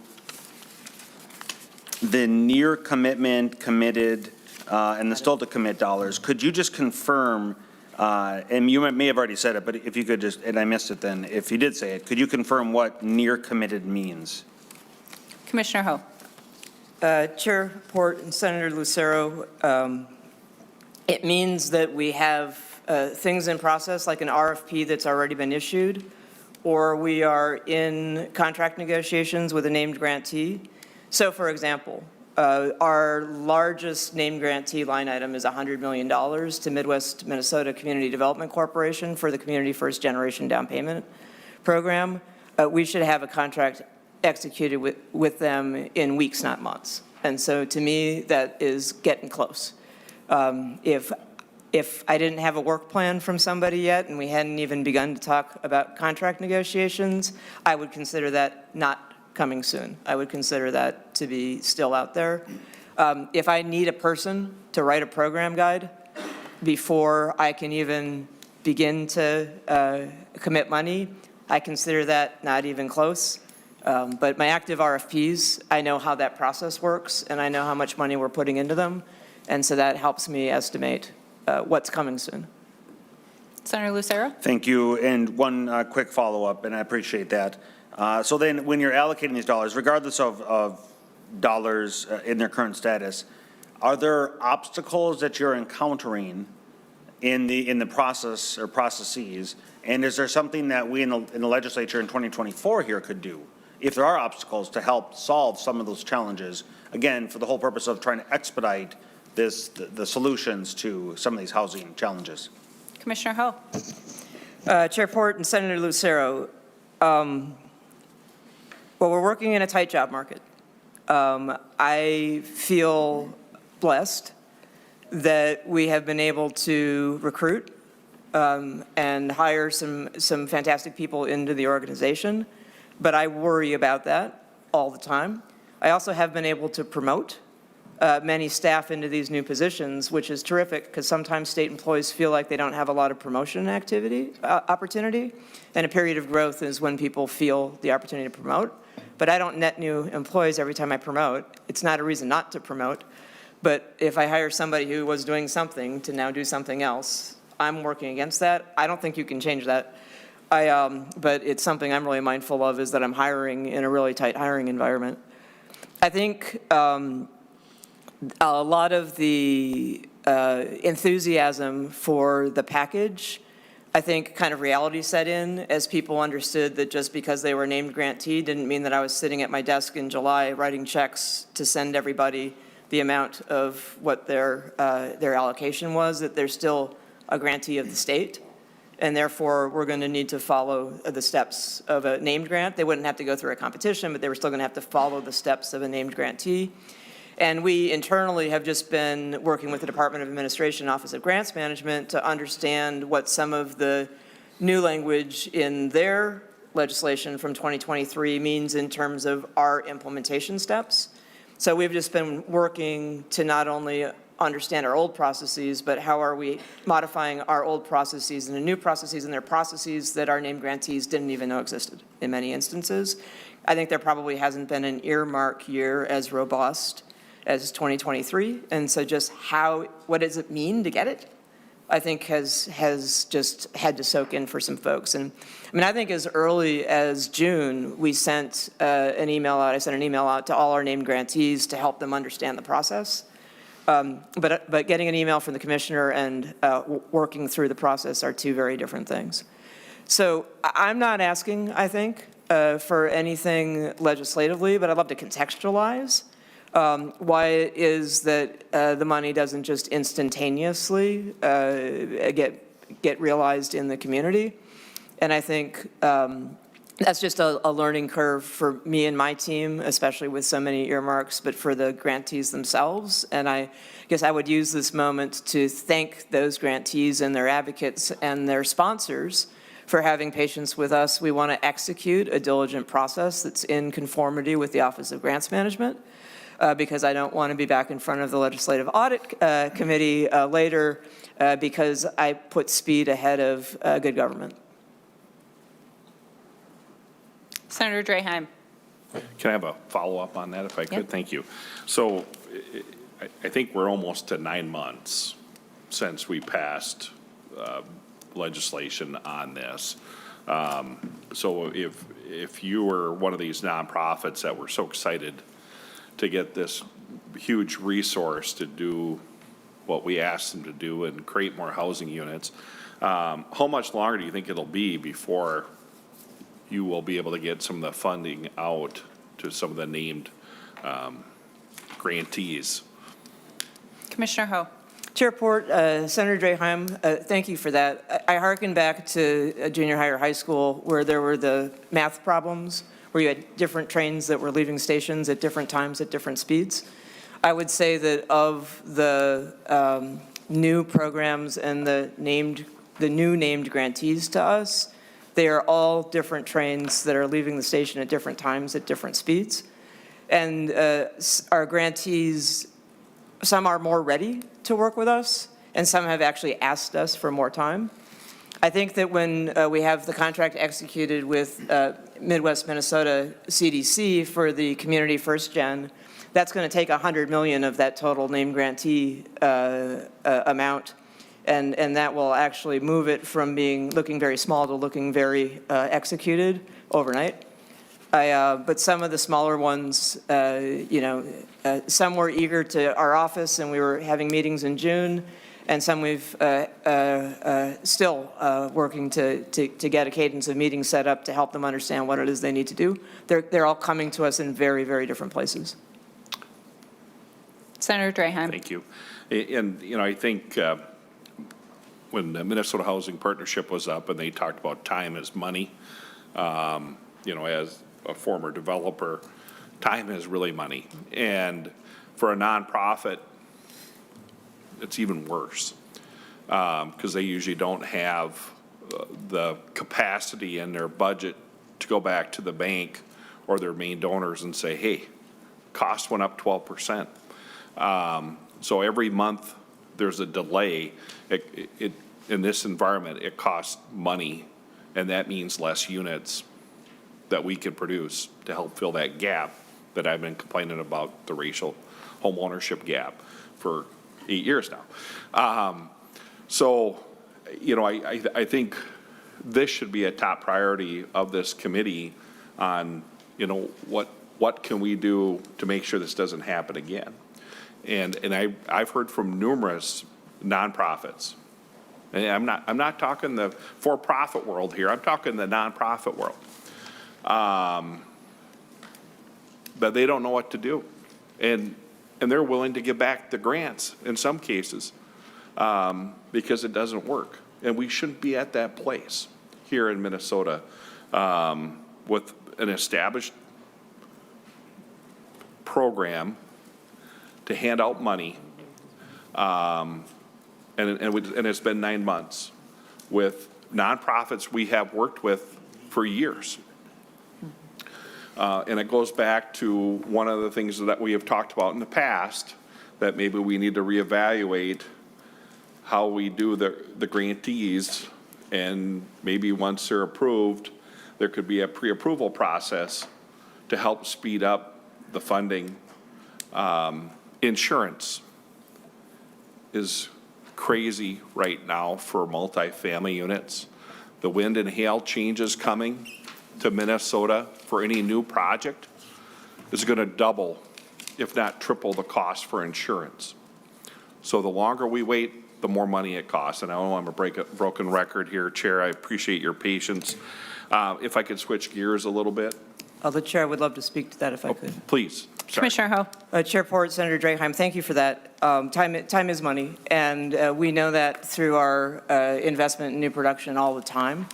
the near commitment, committed, and the still to commit dollars. Could you just confirm, and you may have already said it, but if you could just, and I missed it then, if you did say it, could you confirm what near committed means? Commissioner Ho. Chair Port and Senator Lucero, it means that we have things in process like an RFP that's already been issued, or we are in contract negotiations with a named grantee. So for example, our largest named grantee line item is $100 million to Midwest Minnesota Community Development Corporation for the Community First Generation Down Payment Program. We should have a contract executed with them in weeks, not months. And so to me, that is getting close. If I didn't have a work plan from somebody yet and we hadn't even begun to talk about contract negotiations, I would consider that not coming soon. I would consider that to be still out there. If I need a person to write a program guide before I can even begin to commit money, I consider that not even close. But my active RFPs, I know how that process works, and I know how much money we're putting into them, and so that helps me estimate what's coming soon. Senator Lucero. Thank you. And one quick follow-up, and I appreciate that. So then when you're allocating these dollars, regardless of dollars in their current status, are there obstacles that you're encountering in the process or processes? And is there something that we in the legislature in 2024 here could do, if there are obstacles, to help solve some of those challenges, again, for the whole purpose of trying to expedite the solutions to some of these housing challenges? Commissioner Ho. Chair Port and Senator Lucero, well, we're working in a tight job market. I feel blessed that we have been able to recruit and hire some fantastic people into the organization, but I worry about that all the time. I also have been able to promote many staff into these new positions, which is terrific because sometimes state employees feel like they don't have a lot of promotion opportunity, and a period of growth is when people feel the opportunity to promote. But I don't net new employees every time I promote. It's not a reason not to promote. But if I hire somebody who was doing something to now do something else, I'm working against that. I don't think you can change that. But it's something I'm really mindful of, is that I'm hiring in a really tight hiring environment. I think a lot of the enthusiasm for the package, I think kind of reality set in as people understood that just because they were named grantee didn't mean that I was sitting at my desk in July writing checks to send everybody the amount of what their allocation was, that they're still a grantee of the state. And therefore, we're going to need to follow the steps of a named grant. They wouldn't have to go through a competition, but they were still going to have to follow the steps of a named grantee. And we internally have just been working with the Department of Administration, Office of Grants Management, to understand what some of the new language in their legislation from 2023 means in terms of our implementation steps. So we've just been working to not only understand our old processes, but how are we modifying our old processes into new processes, and they're processes that our named grantees didn't even know existed in many instances. I think there probably hasn't been an earmark year as robust as 2023, and so just what does it mean to get it, I think has just had to soak in for some folks. And I mean, I think as early as June, we sent an email out. I sent an email out to all our named grantees to help them understand the process. But getting an email from the commissioner and working through the process are two very different things. So I'm not asking, I think, for anything legislatively, but I'd love to contextualize why it is that the money doesn't just instantaneously get realized in the community. And I think that's just a learning curve for me and my team, especially with so many earmarks, but for the grantees themselves. And I guess I would use this moment to thank those grantees and their advocates and their sponsors for having patience with us. We want to execute a diligent process that's in conformity with the Office of Grants Management, because I don't want to be back in front of the Legislative Audit Committee later because I put speed ahead of good government. Senator Draheim. Can I have a follow-up on that if I could? Yep. Thank you. So I think we're almost to 9 months since we passed legislation on this. So if you were one of these nonprofits that were so excited to get this huge resource to do what we asked them to do and create more housing units, how much longer do you think it'll be before you will be able to get some of the funding out to some of the named grantees? Commissioner Ho. Chair Port, Senator Draheim, thank you for that. I hearken back to junior high or high school where there were the math problems, where you had different trains that were leaving stations at different times at different speeds. I would say that of the new programs and the new named grantees to us, they are all different trains that are leaving the station at different times at different speeds. And our grantees, some are more ready to work with us, and some have actually asked us for more time. I think that when we have the contract executed with Midwest Minnesota CDC for the Community First Gen, that's going to take $100 million of that total named grantee amount. And that will actually move it from looking very small to looking very executed overnight. But some of the smaller ones, some were eager to our office and we were having meetings in June, and some we've still working to get a cadence of meetings set up to help them understand what it is they need to do. They're all coming to us in very, very different places. Senator Draheim. Thank you. And, I think when the Minnesota Housing Partnership was up and they talked about time is money, as a former developer, time is really money. And for a nonprofit, it's even worse. Because they usually don't have the capacity in their budget to go back to the bank or their main donors and say, hey, cost went up 12%. So every month there's a delay. In this environment, it costs money, and that means less units that we can produce to help fill that gap that I've been complaining about, the racial home ownership gap, for 8 years now. So, you know, I think this should be a top priority of this committee on, you know, what can we do to make sure this doesn't happen again? And I've heard from numerous nonprofits, and I'm not talking the for-profit world here, I'm talking the nonprofit world, that they don't know what to do. And they're willing to give back the grants in some cases because it doesn't work. And we shouldn't be at that place here in Minnesota with an established program to hand out money. And it's been 9 months with nonprofits we have worked with for years. And it goes back to one of the things that we have talked about in the past, that maybe we need to reevaluate how we do the grantees, and maybe once they're approved, there could be a pre-approval process to help speed up the funding. Insurance is crazy right now for multifamily units. The wind and hail changes coming to Minnesota for any new project is going to double, if not triple, the cost for insurance. So the longer we wait, the more money it costs. And I don't want to break a broken record here, Chair. I appreciate your patience. If I could switch gears a little bit. The Chair, I would love to speak to that if I could. Please. Sorry. Commissioner Ho. Chair Port, Senator Drakeheim, thank you for that. Time is money, and we know that through our investment in new production all the time,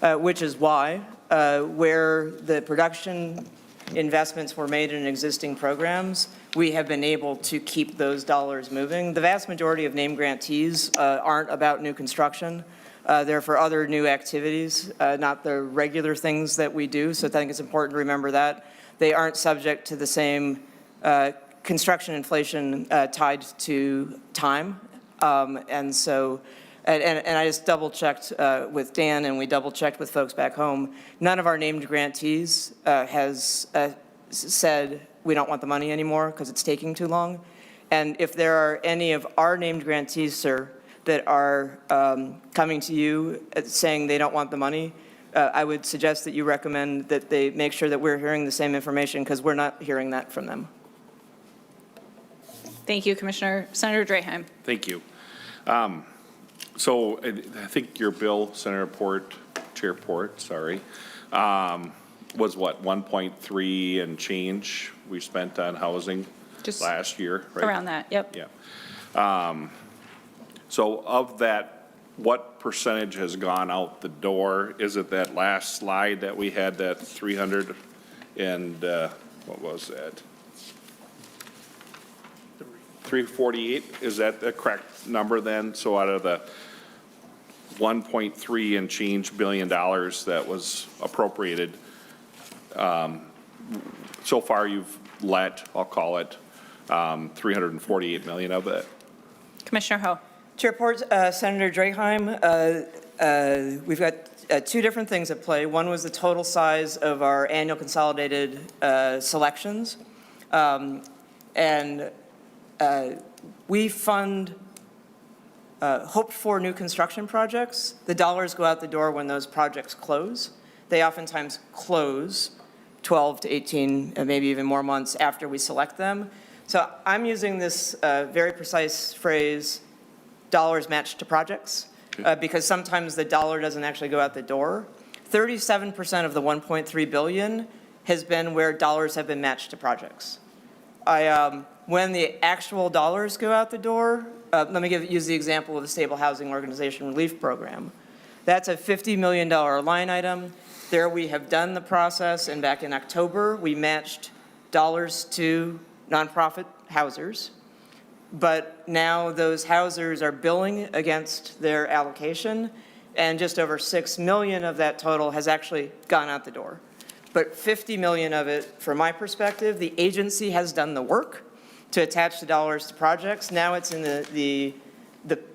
which is why where the production investments were made in existing programs, we have been able to keep those dollars moving. The vast majority of named grantees aren't about new construction. They're for other new activities, not the regular things that we do. So I think it's important to remember that. They aren't subject to the same construction inflation tied to time. And so, and I just double checked with Dan, and we double checked with folks back home. None of our named grantees has said we don't want the money anymore because it's taking too long. And if there are any of our named grantees, sir, that are coming to you saying they don't want the money, I would suggest that you recommend that they make sure that we're hearing the same information, because we're not hearing that from them. Thank you, Commissioner. Senator Draheim. Thank you. So I think your bill, Senator Port, Chair Port, sorry, was what, 1.3 and change we spent on housing Just last year, right? around that, yep. Yeah. So of that, what percentage has gone out the door? Is it that last slide that we had, that 300 and, what was that? 348, is that the correct number then? So out of the 1.3 and change billion dollars that was appropriated, so far you've let, I'll call it, 348 million of it. Commissioner Ho. Chair Port, Senator Draheim, we've got two different things at play. One was the total size of our annual consolidated selections. And we fund hoped for new construction projects. The dollars go out the door when those projects close. They oftentimes close 12 to 18, maybe even more months after we select them. So I'm using this very precise phrase, dollars matched to projects, because sometimes the dollar doesn't actually go out the door. 37% of the 1.3 billion has been where dollars have been matched to projects. When the actual dollars go out the door, let me use the example of the Stable Housing Organization Relief Program. That's a $50 million line item. There we have done the process, and back in October, we matched dollars to nonprofit housers. but now those housers are billing against their allocation, and just over 6 million of that total has actually gone out the door. But 50 million of it, from my perspective, the agency has done the work to attach the dollars to projects. Now it's in the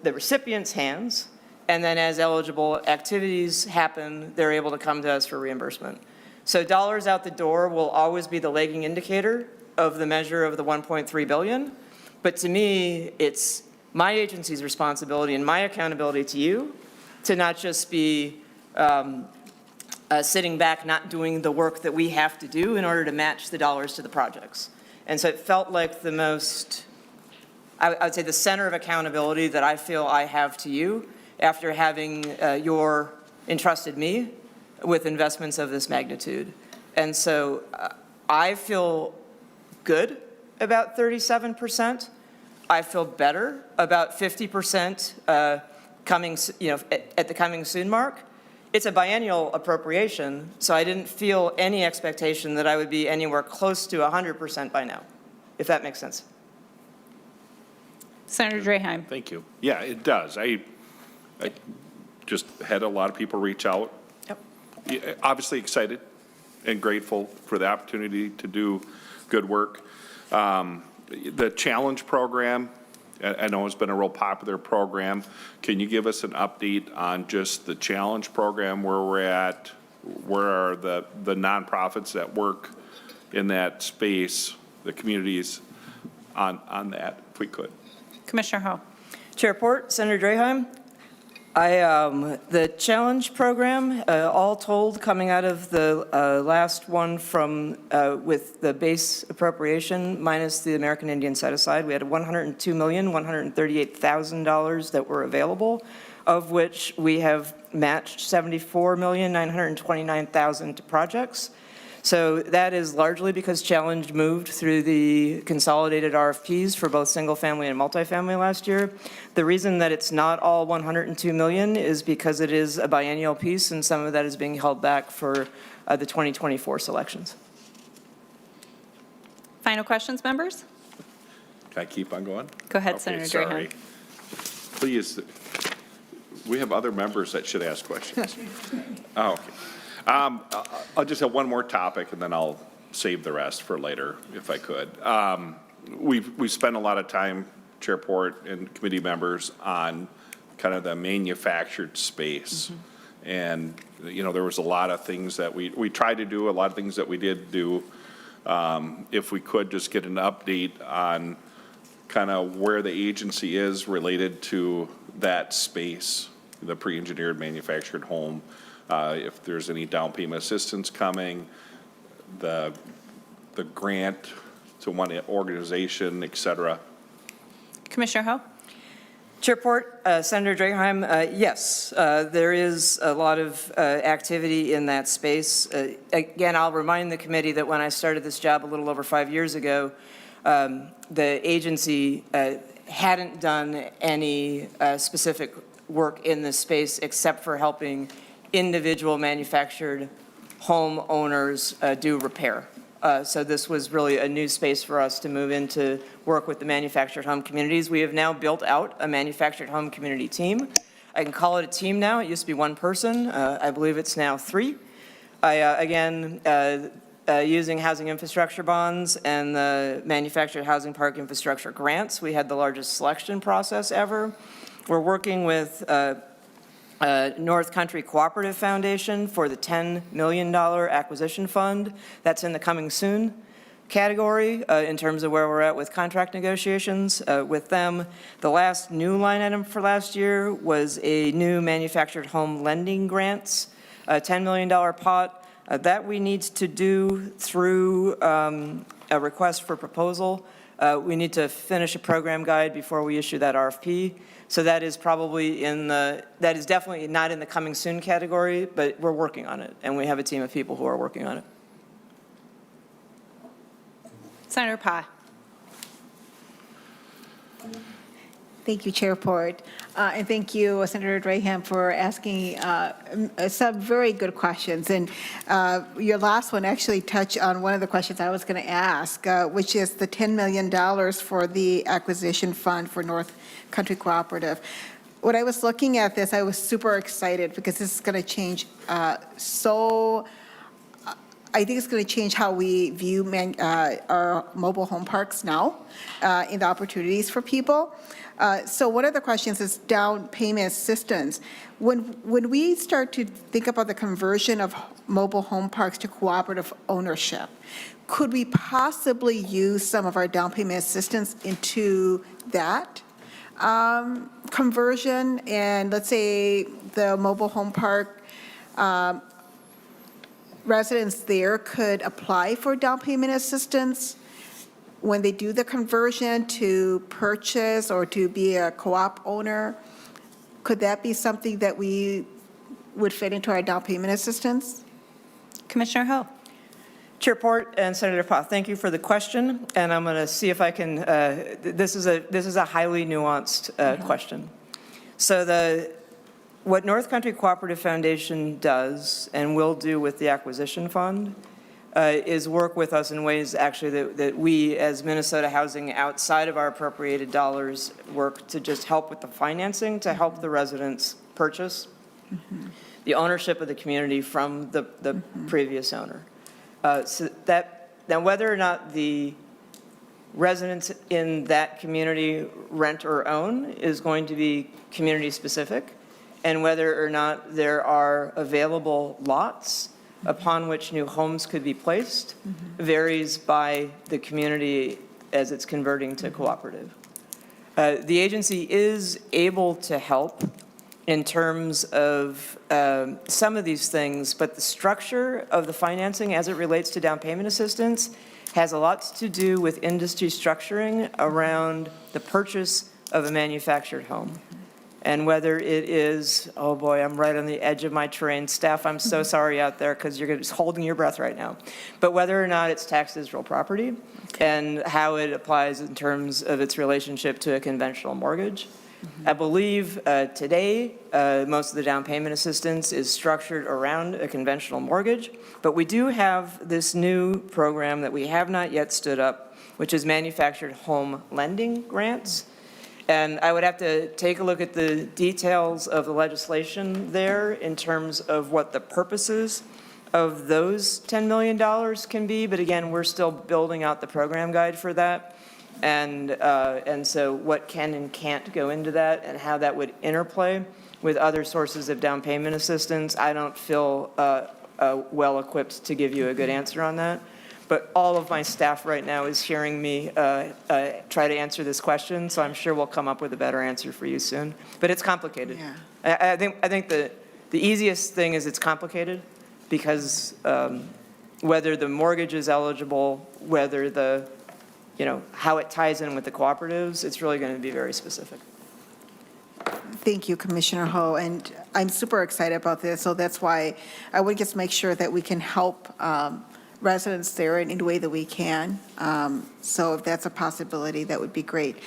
recipient's hands, and then as eligible activities happen, they're able to come to us for reimbursement. So dollars out the door will always be the lagging indicator of the measure of the 1.3 billion. But to me, it's my agency's responsibility and my accountability to you to not just be sitting back, not doing the work that we have to do in order to match the dollars to the projects. And so it felt like the most, I would say the center of accountability that I feel I have to you after having your entrusted me with investments of this magnitude. And so I feel good about 37%. I feel better about 50% coming, at the coming soon mark. It's a biennial appropriation, so I didn't feel any expectation that I would be anywhere close to 100% by now, if that makes sense. Senator Draheim. Thank you. Yeah, it does. I just had a lot of people reach out. Yep. Yeah, obviously excited and grateful for the opportunity to do good work. The challenge program, I know it's been a real popular program. Can you give us an update on just the challenge program, where we're at, where are the nonprofits that work in that space, the communities on that, if we could? Commissioner Ho. Chair Port, Senator Draheim. The challenge program, all told, coming out of the last one from with the base appropriation minus the American Indian set aside, we had $102,138,000 that were available, of which we have matched $74,929,000 to projects. So that is largely because Challenge moved through the consolidated RFPs for both single-family and multifamily last year. The reason that it's not all 102 million is because it is a biennial piece, and some of that is being held back for the 2024 selections. Final questions, members? Can I keep on going? Go ahead, Okay, Senator sorry. Draheim. Please, we have other members that should ask questions. Oh, okay. I'll just have one more topic, and then I'll save the rest for later, if I could. We've spent a lot of time, Chair Port and committee members, on kind of the manufactured space. Mm-hmm. And, there was a lot of things that we tried to do, a lot of things that we did do. If we could just get an update on kind of where the agency is related to that space, the pre-engineered manufactured home. If there's any down payment assistance coming, the grant to one organization, et cetera. Commissioner Ho. Chair Port, Senator Draheim, yes, there is a lot of activity in that space. Again, I'll remind the committee that when I started this job a little over 5 years ago, the agency hadn't done any specific work in this space except for helping individual manufactured home owners do repair. So this was really a new space for us to move into work with the manufactured home communities. We have now built out a manufactured home community team. I can call it a team now. It used to be one person. I believe it's now 3. Using housing infrastructure bonds and the manufactured housing park infrastructure grants, we had the largest selection process ever. We're working with North Country Cooperative Foundation for the $10 million acquisition fund. That's in the coming soon category in terms of where we're at with contract negotiations with them. The last new line item for last year was a new manufactured home lending grants, a $10 million pot that we need to do through a request for proposal. We need to finish a program guide before we issue that RFP. So that is probably that is definitely not in the coming soon category, but we're working on it, and we have a team of people who are working on it. Senator Pye. Thank you, Chair Port. And thank you, Senator Draham, for asking some very good questions. And your last one actually touched on one of the questions I was going to ask, which is the $10 million for the acquisition fund for North Country Cooperative. When I was looking at this, I was super excited because this is going to change I think it's going to change how we view our mobile home parks now and the opportunities for people. So one of the questions is down payment assistance. When we start to think about the conversion of mobile home parks to cooperative ownership, could we possibly use some of our down payment assistance into that conversion? And let's say the mobile home park residents there could apply for down payment assistance when they do the conversion to purchase or to be a co-op owner. Could that be something that we would fit into our down payment assistance? Commissioner Ho. Chair Port and Senator Pott, thank you for the question, and I'm going to see if I can, this is a highly nuanced question. So what North Country Cooperative Foundation does and will do with the acquisition fund is work with us in ways actually that we as Minnesota Housing outside of our appropriated dollars work to just help with the financing to help the residents purchase the ownership of the community from the previous owner. So that, now whether or not the residents in that community rent or own is going to be community specific, and whether or not there are available lots upon which new homes could be placed varies by the community as it's converting to cooperative. The agency is able to help in terms of some of these things, but the structure of the financing as it relates to down payment assistance has a lot to do with industry structuring around the purchase of a manufactured home. And whether it is, oh boy, I'm right on the edge of my terrain. Staff, I'm so sorry out there because you're just holding your breath right now. But whether or not it's taxed as real property and how it applies in terms of its relationship to a conventional mortgage. I believe today most of the down payment assistance is structured around a conventional mortgage, but we do have this new program that we have not yet stood up, which is manufactured home lending grants. And I would have to take a look at the details of the legislation there in terms of what the purposes of those $10 million can be. But again, we're still building out the program guide for that. And so what can and can't go into that and how that would interplay with other sources of down payment assistance, I don't feel well equipped to give you a good answer on that. But all of my staff right now is hearing me try to answer this question, so I'm sure we'll come up with a better answer for you soon. But it's complicated. Yeah. I think the easiest thing is it's complicated because whether the mortgage is eligible, whether the, how it ties in with the cooperatives, it's really going to be very specific. Thank you, Commissioner Ho, and I'm super excited about this, so that's why I would just make sure that we can help residents there in the way that we can. So if that's a possibility, that would be great.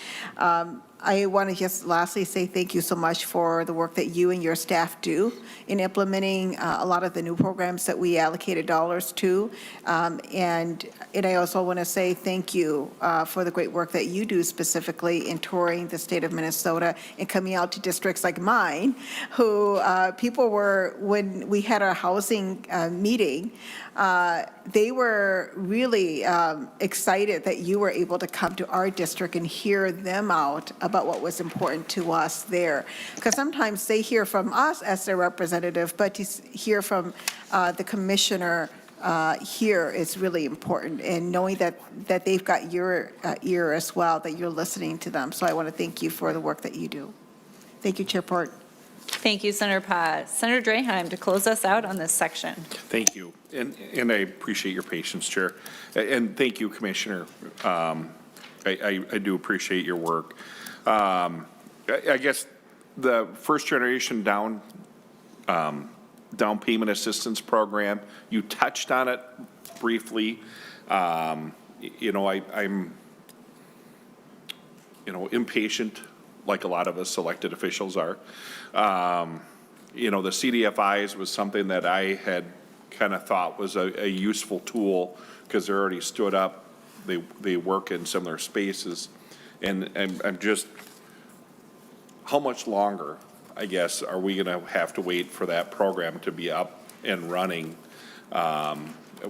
I want to just lastly say thank you so much for the work that you and your staff do in implementing a lot of the new programs that we allocated dollars to. And I also want to say thank you for the great work that you do specifically in touring the state of Minnesota and coming out to districts like mine, who people were, when we had our housing meeting, they were really excited that you were able to come to our district and hear them out about what was important to us there. Because sometimes they hear from us as their representative, but to hear from the commissioner here is really important. And knowing that they've got your ear as well, that you're listening to them. So I want to thank you for the work that you do. Thank you, Chair Port. Thank you, Senator Pott. Senator Draham to close us out on this section. Thank you. And I appreciate your patience, Chair. And thank you, Commissioner. I do appreciate your work. I guess the first generation down payment assistance program, you touched on it briefly. I'm impatient like a lot of us elected officials are. You know, the CDFIs was something that I had kind of thought was a useful tool because they're already stood up. They work in similar spaces. And I'm just, how much longer, I guess, are we going to have to wait for that program to be up and running?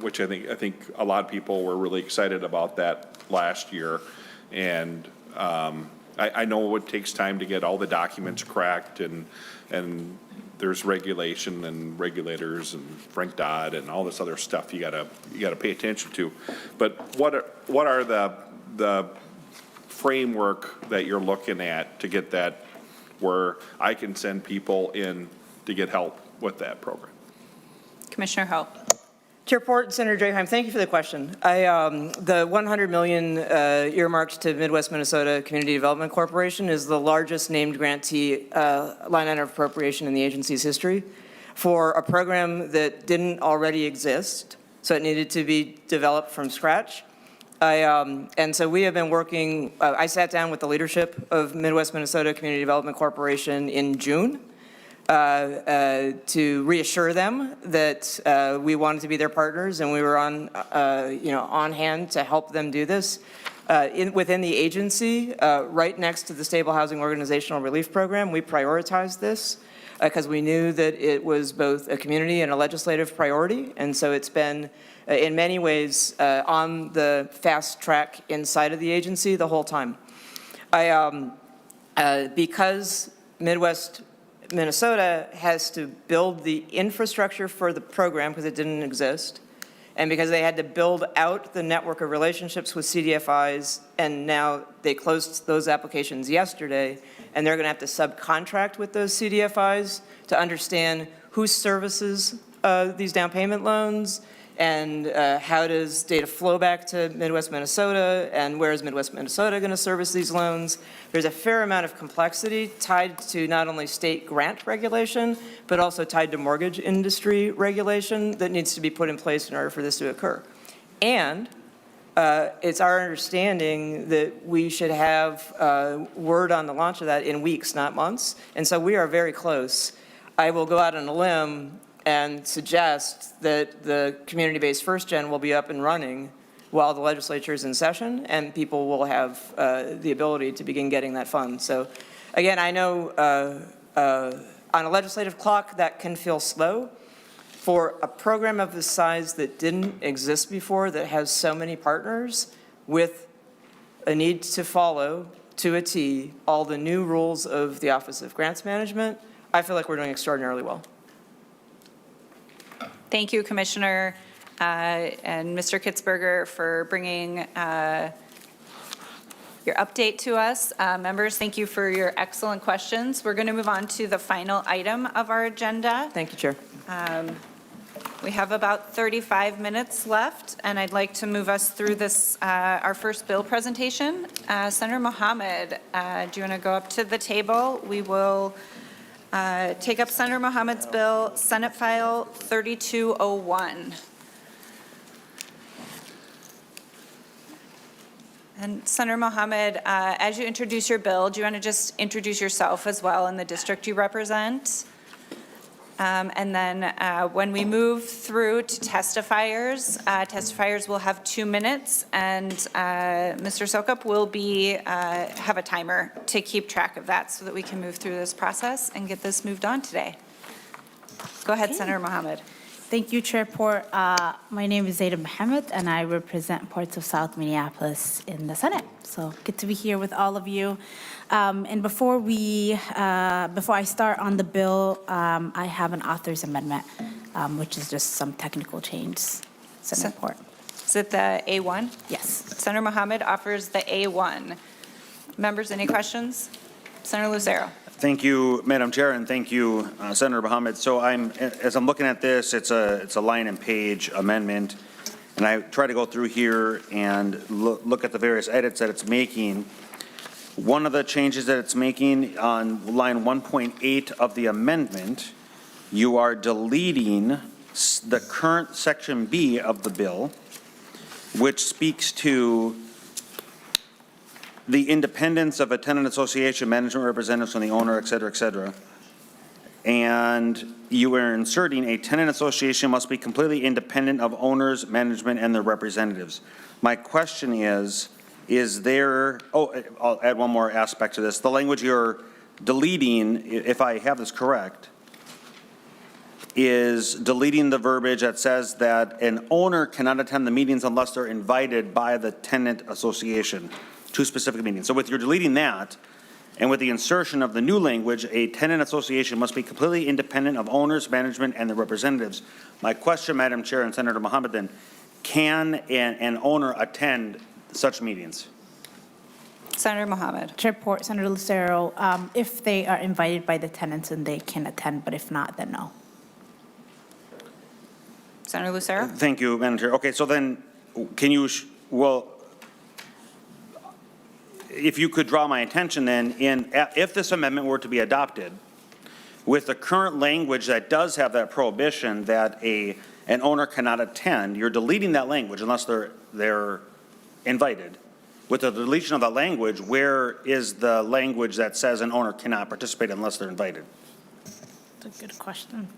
Which I think a lot of people were really excited about that last year. And I know it takes time to get all the documents cracked, and there's regulation and regulators and Frank Dodd and all this other stuff you gotta pay attention to. But what are the framework that you're looking at to get that where I can send people in to get help with that program? Commissioner Ho. Chair Port, Senator Draheim, thank you for the question. The $100 million earmarked to Midwest Minnesota Community Development Corporation is the largest named grantee line item of appropriation in the agency's history for a program that didn't already exist, so it needed to be developed from scratch. And so we have been working, I sat down with the leadership of Midwest Minnesota Community Development Corporation in June to reassure them that we wanted to be their partners, and we were on hand to help them do this. Within the agency, right next to the Stable Housing Organizational Relief Program, we prioritized this because we knew that it was both a community and a legislative priority, and so it's been in many ways on the fast track inside of the agency the whole time. Because Midwest Minnesota has to build the infrastructure for the program because it didn't exist, and because they had to build out the network of relationships with CDFIs, and now they closed those applications yesterday, and they're going to have to subcontract with those CDFIs to understand who services these down payment loans, and how does data flow back to Midwest Minnesota, and where is Midwest Minnesota going to service these loans? There's a fair amount of complexity tied to not only state grant regulation, but also tied to mortgage industry regulation that needs to be put in place in order for this to occur. And it's our understanding that we should have word on the launch of that in weeks, not months. And so we are very close. I will go out on a limb and suggest that the community-based first gen will be up and running while the legislature is in session, and people will have the ability to begin getting that fund. So again, I know on a legislative clock that can feel slow. For a program of this size that didn't exist before, that has so many partners with a need to follow to a T all the new rules of the Office of Grants Management, I feel like we're doing extraordinarily well. Thank you, Commissioner and Mr. Kitzberger, for bringing your update to us. Members, thank you for your excellent questions. We're going to move on to the final item of our agenda. Thank you, Chair. We have about 35 minutes left, and I'd like to move us through this, our first bill presentation. Senator Mohamed, do you want to go up to the table? We will take up Senator Mohamed's bill, Senate File 3201. And Senator Mohamed, as you introduce your bill, do you want to just introduce yourself as well and the district you represent? And then when we move through to testifiers, testifiers will have 2 minutes, and Mr. Sokup will have a timer to keep track of that so that we can move through this process and get this moved on today. Go ahead, Senator Mohamed. Thank you, Chair Port. My name is Zaida Mohamed, and I represent parts of South Minneapolis in the Senate. So good to be here with all of you. And before I start on the bill, I have an author's amendment, which is just some technical changes. Senator Port. Is it the A1? Yes. Senator Mohamed offers the A1. Members, any questions? Senator Lucero. Thank you, Madam Chair, and thank you, Senator Mohamed. So as I'm looking at this, it's a line and page amendment, and I try to go through here and look at the various edits that it's making. One of the changes that it's making on line 1.8 of the amendment, you are deleting the current section B of the bill, which speaks to the independence of a tenant association, management representatives from the owner, et cetera, et cetera. And you are inserting a tenant association must be completely independent of owners, management, and their representatives. My question is there, I'll add one more aspect to this. The language you're deleting, if I have this correct, is deleting the verbiage that says that an owner cannot attend the meetings unless they're invited by the tenant association to specific meetings. So with your deleting that, and with the insertion of the new language, a tenant association must be completely independent of owners, management, and the representatives. My question, Madam Chair and Senator Mohamed, then, can an owner attend such meetings? Senator Mohamed. Chair Port, Senator Lucero, if they are invited by the tenants and they can attend, but if not, then no. Senator Lucero. Thank you, Madam Chair. Okay, so then, can you, if you could draw my attention then, if this amendment were to be adopted, with the current language that does have that prohibition that an owner cannot attend, you're deleting that language unless they're invited. With the deletion of that language, where is the language that says an owner cannot participate unless they're invited? That's a good question.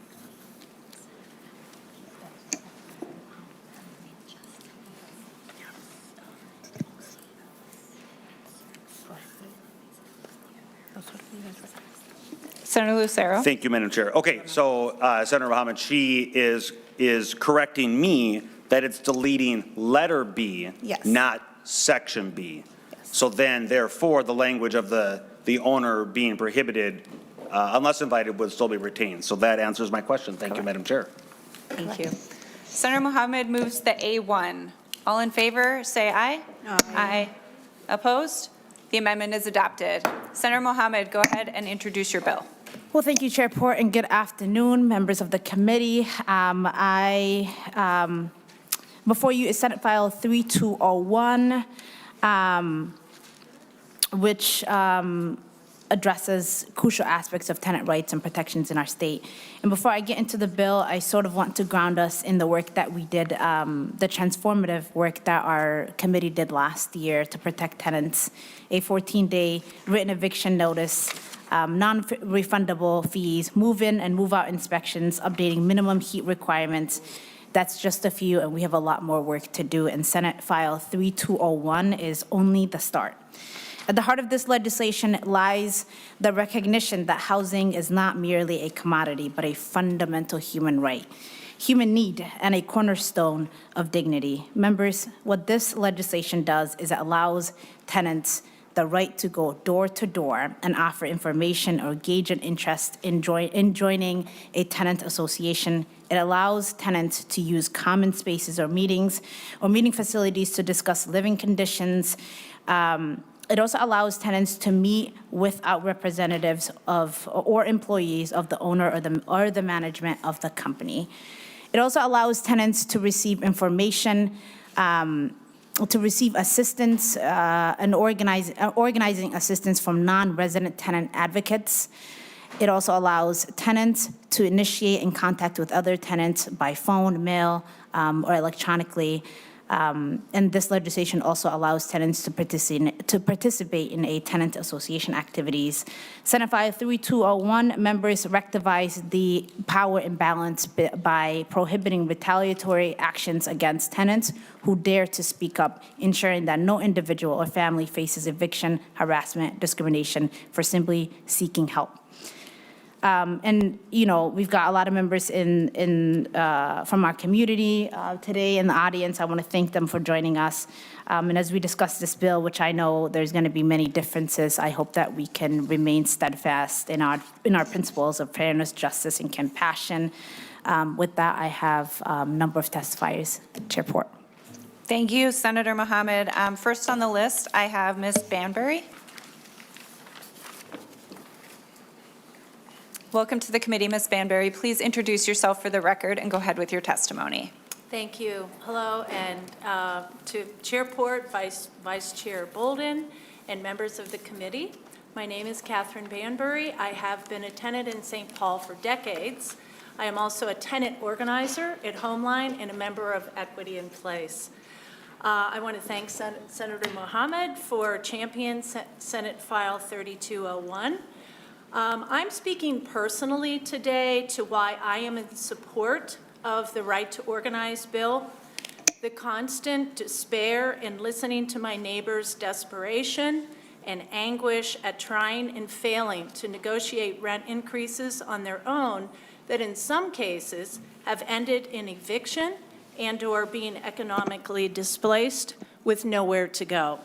Senator Lucero. Thank you, Madam Chair. Okay, so Senator Mohamed, she is correcting me that it's deleting letter B, Yes. not section B. So then, therefore, the language of the owner being prohibited, unless invited, would still be retained. So that answers my question. Thank you, Madam Chair. Thank you. Senator Mohamed moves the A1. All in favor, say aye. Aye. Opposed? The amendment is adopted. Senator Mohamed, go ahead and introduce your bill. Well, thank you, Chair Port, and good afternoon, members of the committee. Before you is Senate File 3201, which addresses crucial aspects of tenant rights and protections in our state. And before I get into the bill, I sort of want to ground us in the work that we did, the transformative work that our committee did last year to protect tenants, a 14-day written eviction notice, non-refundable fees, move-in and move-out inspections, updating minimum heat requirements. That's just a few, and we have a lot more work to do, and Senate File 3201 is only the start. At the heart of this legislation lies the recognition that housing is not merely a commodity, but a fundamental human right, human need, and a cornerstone of dignity. Members, what this legislation does is it allows tenants the right to go door to door and offer information or gauge an interest in joining a tenant association. It allows tenants to use common spaces or meeting facilities to discuss living conditions. It also allows tenants to meet without representatives or employees of the owner or the management of the company. It also allows tenants to receive information, to receive assistance and organizing assistance from non-resident tenant advocates. It also allows tenants to initiate in contact with other tenants by phone, mail, or electronically. And this legislation also allows tenants to participate in a tenant association activities. Senate File 3201 members rectifies the power imbalance by prohibiting retaliatory actions against tenants who dare to speak up, ensuring that no individual or family faces eviction, harassment, discrimination for simply seeking help. And, you know, we've got a lot of members from our community today in the audience. I want to thank them for joining us. And as we discuss this bill, which I know there's going to be many differences, I hope that we can remain steadfast in our principles of fairness, justice, and compassion. With that, I have a number of testifiers. Chair Port. Thank you, Senator Mohamed. First on the list, I have Ms. Banbury. Welcome to the committee, Ms. Banbury. Please introduce yourself for the record and go ahead with your testimony. Thank you. Hello, and to Chair Port, Vice Chair Boldon, and members of the committee. My name is Catherine Banbury. I have been a tenant in St. Paul for decades. I am also a tenant organizer at Homeline and a member of Equity in Place. I want to thank Senator Mohamed for championing Senate File 3201. I'm speaking personally today to why I am in support of the Right to Organize bill. The constant despair in listening to my neighbors' desperation and anguish at trying and failing to negotiate rent increases on their own that in some cases have ended in eviction and/or being economically displaced with nowhere to go.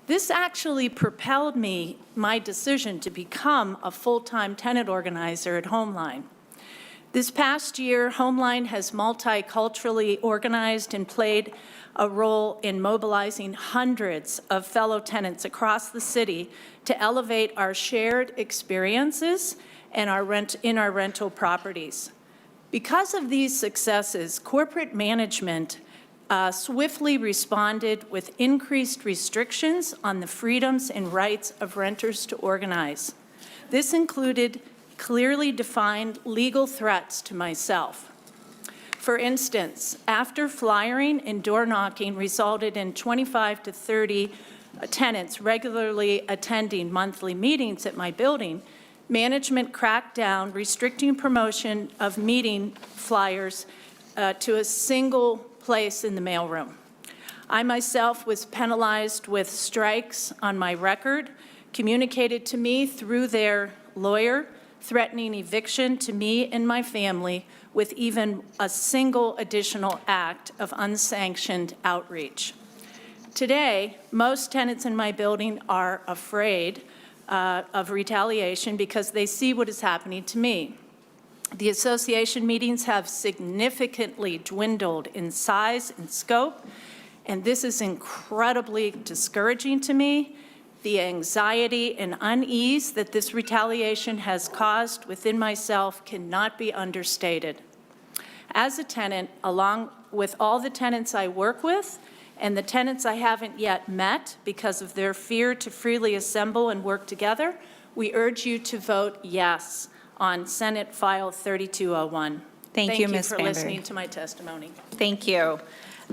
This actually propelled my decision to become a full-time tenant organizer at Homeline. This past year, Homeline has multiculturally organized and played a role in mobilizing hundreds of fellow tenants across the city to elevate our shared experiences and in our rental properties. Because of these successes, corporate management swiftly responded with increased restrictions on the freedoms and rights of renters to organize. This included clearly defined legal threats to myself. For instance, after flyering and door knocking resulted in 25 to 30 tenants regularly attending monthly meetings at my building, management cracked down, restricting promotion of meeting flyers to a single place in the mailroom. I myself was penalized with strikes on my record, communicated to me through their lawyer, threatening eviction to me and my family with even a single additional act of unsanctioned outreach. Today, most tenants in my building are afraid of retaliation because they see what is happening to me. The association meetings have significantly dwindled in size and scope, and this is incredibly discouraging to me. The anxiety and unease that this retaliation has caused within myself cannot be understated. As a tenant, along with all the tenants I work with and the tenants I haven't yet met because of their fear to freely assemble and work together, we urge you to vote yes on Senate File 3201. Thank you, Ms. for Banbury. listening to my testimony. Thank you.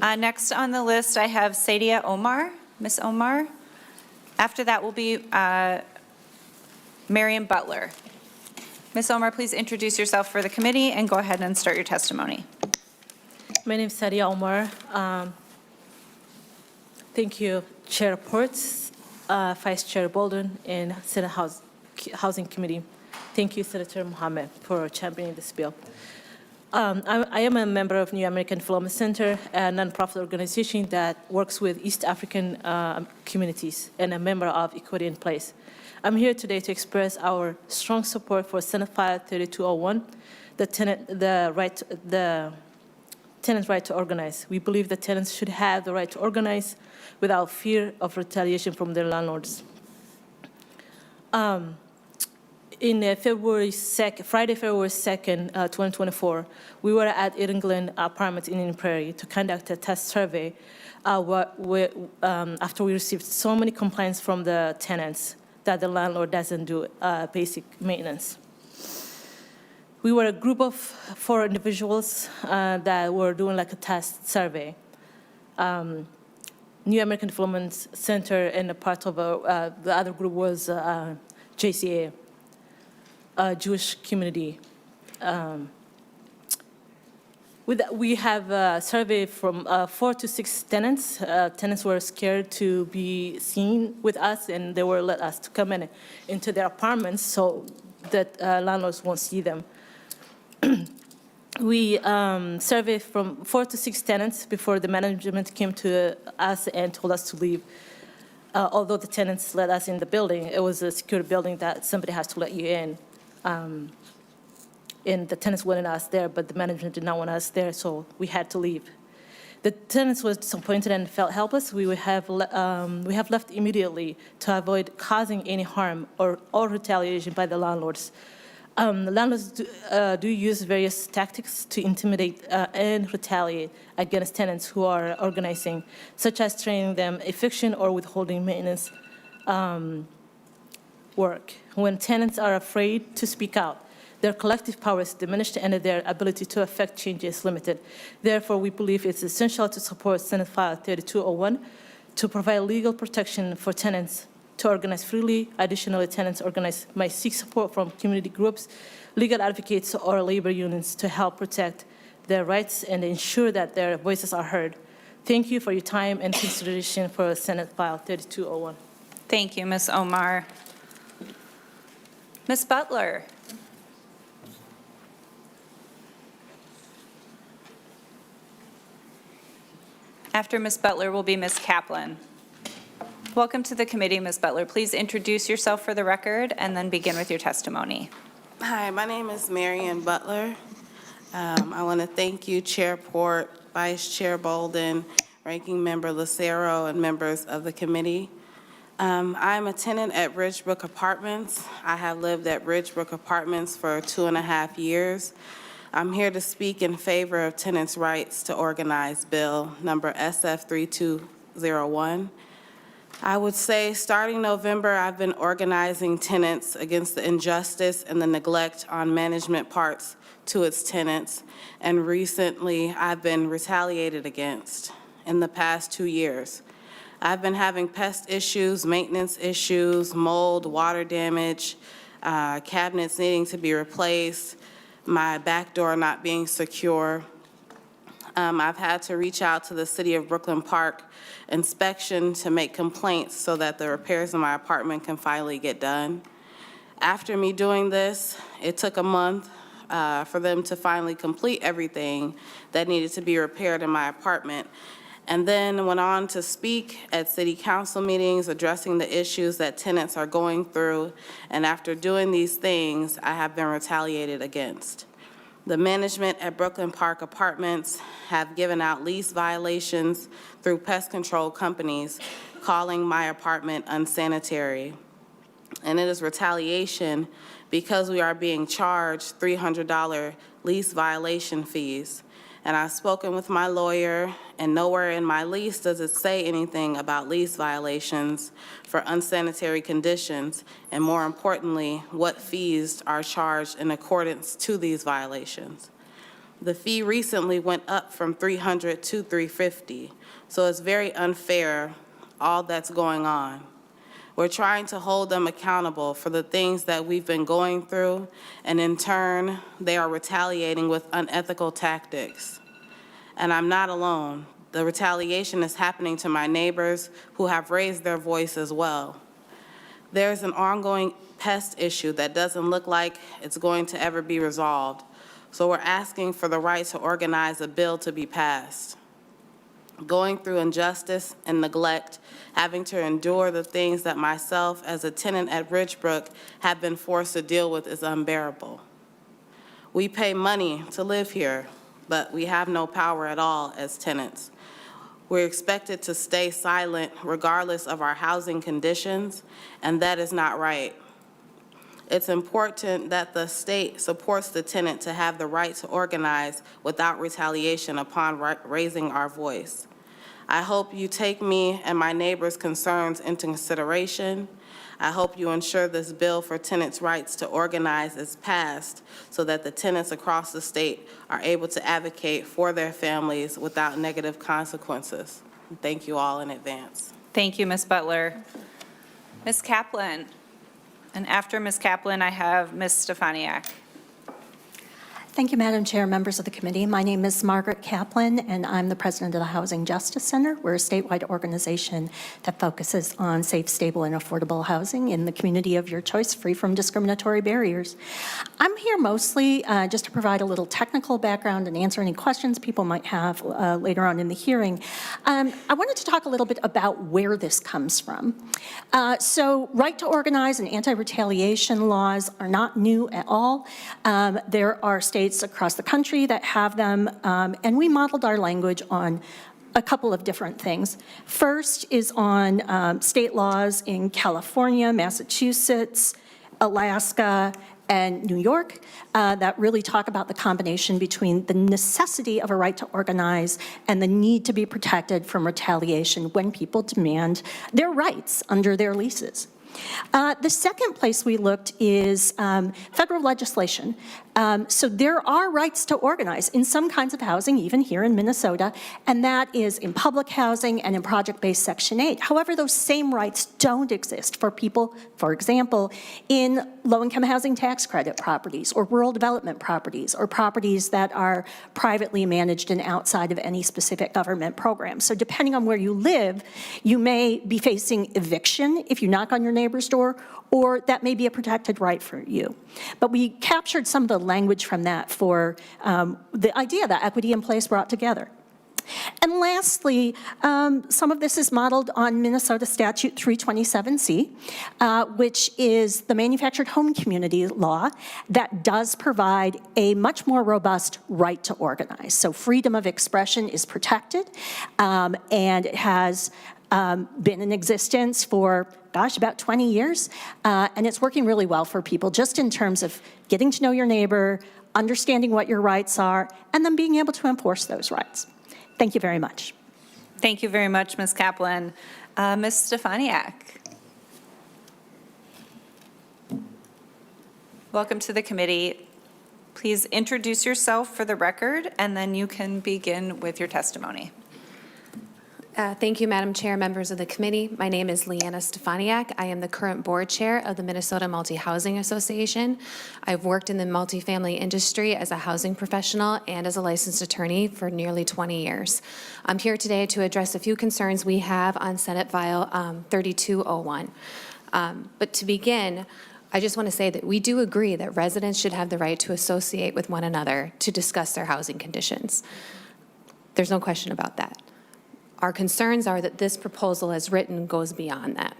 Next on the list, I have Sadia Omar. Ms. Omar. After that will be Marion Butler. Ms. Omar, please introduce yourself for the committee and go ahead and start your testimony. My name is Sadia Omar. Thank you, Chair Ports, Vice Chair Boldon, and Senate Housing Committee. Thank you, Senator Mohamed, for championing this bill. I am a member of New American Development Center, a nonprofit organization that works with East African communities, and a member of Equity in Place. I'm here today to express our strong support for Senate File 3201, the tenant's right to organize. We believe that tenants should have the right to organize without fear of retaliation from their landlords. In Friday, February 2nd, 2024, we were at England Apartments in Indian Prairie to conduct a test survey after we received so many complaints from the tenants that the landlord doesn't do basic maintenance. We were a group of 4 individuals that were doing like a test survey. New American Development Center, and a part of the other group was JCA. Jewish community. We have a survey from 4 to 6 tenants. Tenants were scared to be seen with us, and they were let us to come into their apartments so that landlords won't see them. We surveyed from 4 to 6 tenants before the management came to us and told us to leave. Although the tenants let us in the building, it was a secure building that somebody has to let you in. And the tenants wanted us there, but the management did not want us there, so we had to leave. The tenants were disappointed and felt helpless. We have left immediately to avoid causing any harm or retaliation by the landlords. The landlords do use various tactics to intimidate and retaliate against tenants who are organizing, such as training them eviction or withholding maintenance work. When tenants are afraid to speak out, Their collective power is diminished and their ability to affect change is limited. Therefore, we believe it's essential to support Senate File 3201 to provide legal protection for tenants to organize freely. Additionally, tenants organized might seek support from community groups, legal advocates, or labor unions to help protect their rights and ensure that their voices are heard. Thank you for your time and consideration for Senate File 3201. Thank you, Ms. Omar. Ms. Butler. After Ms. Butler will be Ms. Kaplan. Welcome to the committee, Ms. Butler. Please introduce yourself for the record and then begin with your testimony. Hi, my name is Marion Butler. I want to thank you, Chair Port, Vice Chair Boldon, Ranking Member Lucero, and members of the committee. I'm a tenant at Ridgebrook Apartments. I have lived at Ridgebrook Apartments for 2.5 years. I'm here to speak in favor of tenants' rights to organize bill number SF3201. I would say starting November, I've been organizing tenants against the injustice and the neglect on management parts to its tenants, and recently I've been retaliated against in the past 2 years. I've been having pest issues, maintenance issues, mold, water damage, cabinets needing to be replaced, my back door not being secure. I've had to reach out to the City of Brooklyn Park inspection to make complaints so that the repairs in my apartment can finally get done. After me doing this, it took a month for them to finally complete everything that needed to be repaired in my apartment, and then went on to speak at city council meetings addressing the issues that tenants are going through, and after doing these things, I have been retaliated against. The management at Brooklyn Park Apartments have given out lease violations through pest control companies, calling my apartment unsanitary. And it is retaliation because we are being charged $300 lease violation fees. And I've spoken with my lawyer, and nowhere in my lease does it say anything about lease violations for unsanitary conditions, and more importantly, what fees are charged in accordance to these violations. The fee recently went up from $300 to $350, so it's very unfair, all that's going on. We're trying to hold them accountable for the things that we've been going through, and in turn, they are retaliating with unethical tactics. And I'm not alone. The retaliation is happening to my neighbors who have raised their voice as well. There's an ongoing pest issue that doesn't look like it's going to ever be resolved. So we're asking for the right to organize a bill to be passed. Going through injustice and neglect, having to endure the things that myself as a tenant at Ridgebrook have been forced to deal with is unbearable. We pay money to live here, but we have no power at all as tenants. We're expected to stay silent regardless of our housing conditions, and that is not right. It's important that the state supports the tenant to have the right to organize without retaliation upon raising our voice. I hope you take me and my neighbors' concerns into consideration. I hope you ensure this bill for tenants' rights to organize is passed so that the tenants across the state are able to advocate for their families without negative consequences. Thank you all in advance. Thank you, Ms. Butler. Ms. Kaplan. And after Ms. Kaplan, I have Ms. Stefaniak. Thank you, Madam Chair, members of the committee. My name is Margaret Kaplan, and I'm the president of the Housing Justice Center. We're a statewide organization that focuses on safe, stable, and affordable housing in the community of your choice, free from discriminatory barriers. I'm here mostly just to provide a little technical background and answer any questions people might have later on in the hearing. I wanted to talk a little bit about where this comes from. So right to organize and anti-retaliation laws are not new at all. There are states across the country that have them, and we modeled our language on a couple of different things. First is on state laws in California, Massachusetts, Alaska, and New York that really talk about the combination between the necessity of a right to organize and the need to be protected from retaliation when people demand their rights under their leases. The second place we looked is federal legislation. So there are rights to organize in some kinds of housing, even here in Minnesota, and that is in public housing and in project-based Section 8. However, those same rights don't exist for people, for example, in low-income housing tax credit properties or rural development properties or properties that are privately managed and outside of any specific government program. So depending on where you live, you may be facing eviction if you knock on your neighbor's door, or that may be a protected right for you. But we captured some of the language from that for the idea that equity in place brought together. And lastly, some of this is modeled on Minnesota Statute 327C, which is the manufactured home community law that does provide a much more robust right to organize. So freedom of expression is protected, and it has been in existence for, about 20 years, and it's working really well for people just in terms of getting to know your neighbor, understanding what your rights are, and then being able to enforce those rights. Thank you very much. Thank you very much, Ms. Kaplan. Ms. Stefaniak. Welcome to the committee. Please introduce yourself for the record, and then you can begin with your testimony. Thank you, Madam Chair, members of the committee. My name is Leanna Stefaniak. I am the current board chair of the Minnesota Multi-Housing Association. I've worked in the multifamily industry as a housing professional and as a licensed attorney for nearly 20 years. I'm here today to address a few concerns we have on Senate File 3201. But to begin, I just want to say that we do agree that residents should have the right to associate with one another to discuss their housing conditions. There's no question about that. Our concerns are that this proposal as written goes beyond that.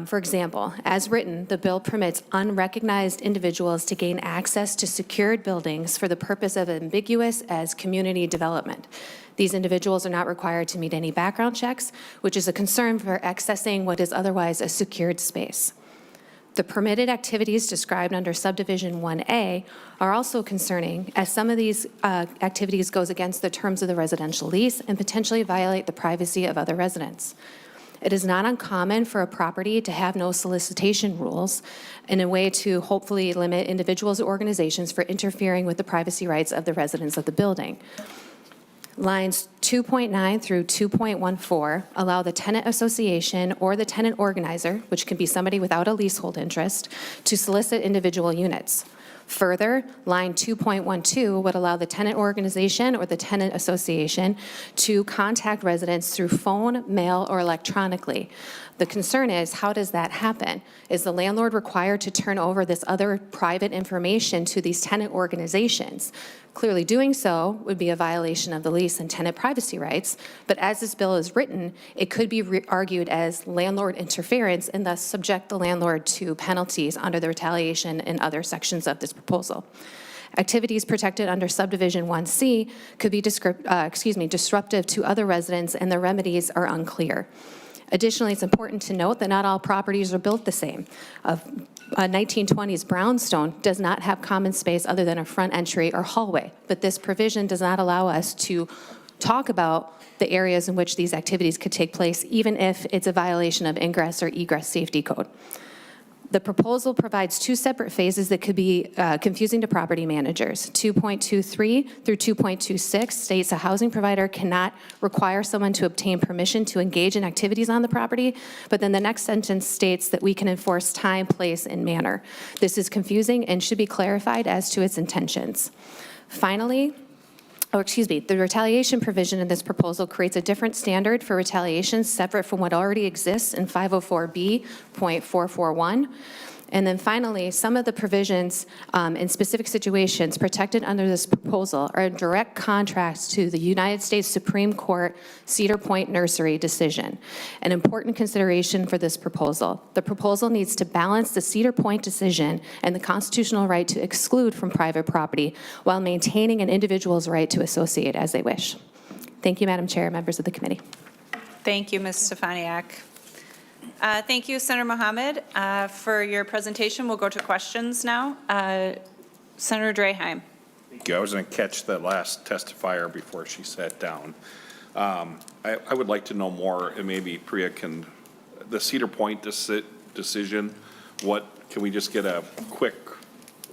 For example, as written, the bill permits unrecognized individuals to gain access to secured buildings for the purpose of ambiguous as community development. These individuals are not required to meet any background checks, which is a concern for accessing what is otherwise a secured space. The permitted activities described under subdivision 1A are also concerning, as some of these activities goes against the terms of the residential lease and potentially violate the privacy of other residents. It is not uncommon for a property to have no solicitation rules in a way to hopefully limit individuals or organizations for interfering with the privacy rights of the residents of the building. Lines 2.9 through 2.14 allow the tenant association or the tenant organizer, which can be somebody without a leasehold interest, to solicit individual units. Further, line 2.12 would allow the tenant organization or the tenant association to contact residents through phone, mail, or electronically. The concern is, how does that happen? Is the landlord required to turn over this other private information to these tenant organizations? Clearly doing so would be a violation of the lease and tenant privacy rights, but as this bill is written, it could be argued as landlord interference and thus subject the landlord to penalties under the retaliation and other sections of this proposal. Activities protected under subdivision 1C could be disruptive to other residents, and the remedies are unclear. Additionally, it's important to note that not all properties are built the same. A 1920s brownstone does not have common space other than a front entry or hallway, but this provision does not allow us to talk about the areas in which these activities could take place, even if it's a violation of ingress or egress safety code. The proposal provides two separate phases that could be confusing to property managers. 2.23 through 2.26 states a housing provider cannot require someone to obtain permission to engage in activities on the property, but then the next sentence states that we can enforce time, place, and manner. This is confusing and should be clarified as to its intentions. Finally, the retaliation provision in this proposal creates a different standard for retaliation separate from what already exists in 504B.441. And then finally, some of the provisions in specific situations protected under this proposal are in direct contrast to the United States Supreme Court Cedar Point Nursery decision, an important consideration for this proposal. The proposal needs to balance the Cedar Point decision and the constitutional right to exclude from private property while maintaining an individual's right to associate as they wish. Thank you, Madam Chair, members of the committee. Thank you, Ms. Stefaniak. Thank you, Senator Mohamed, for your presentation. We'll go to questions now. Senator Draheim. Thank you. I was going to catch the last testifier before she sat down. I would like to know more, and maybe Priya can, the Cedar Point decision. Can we just get a quick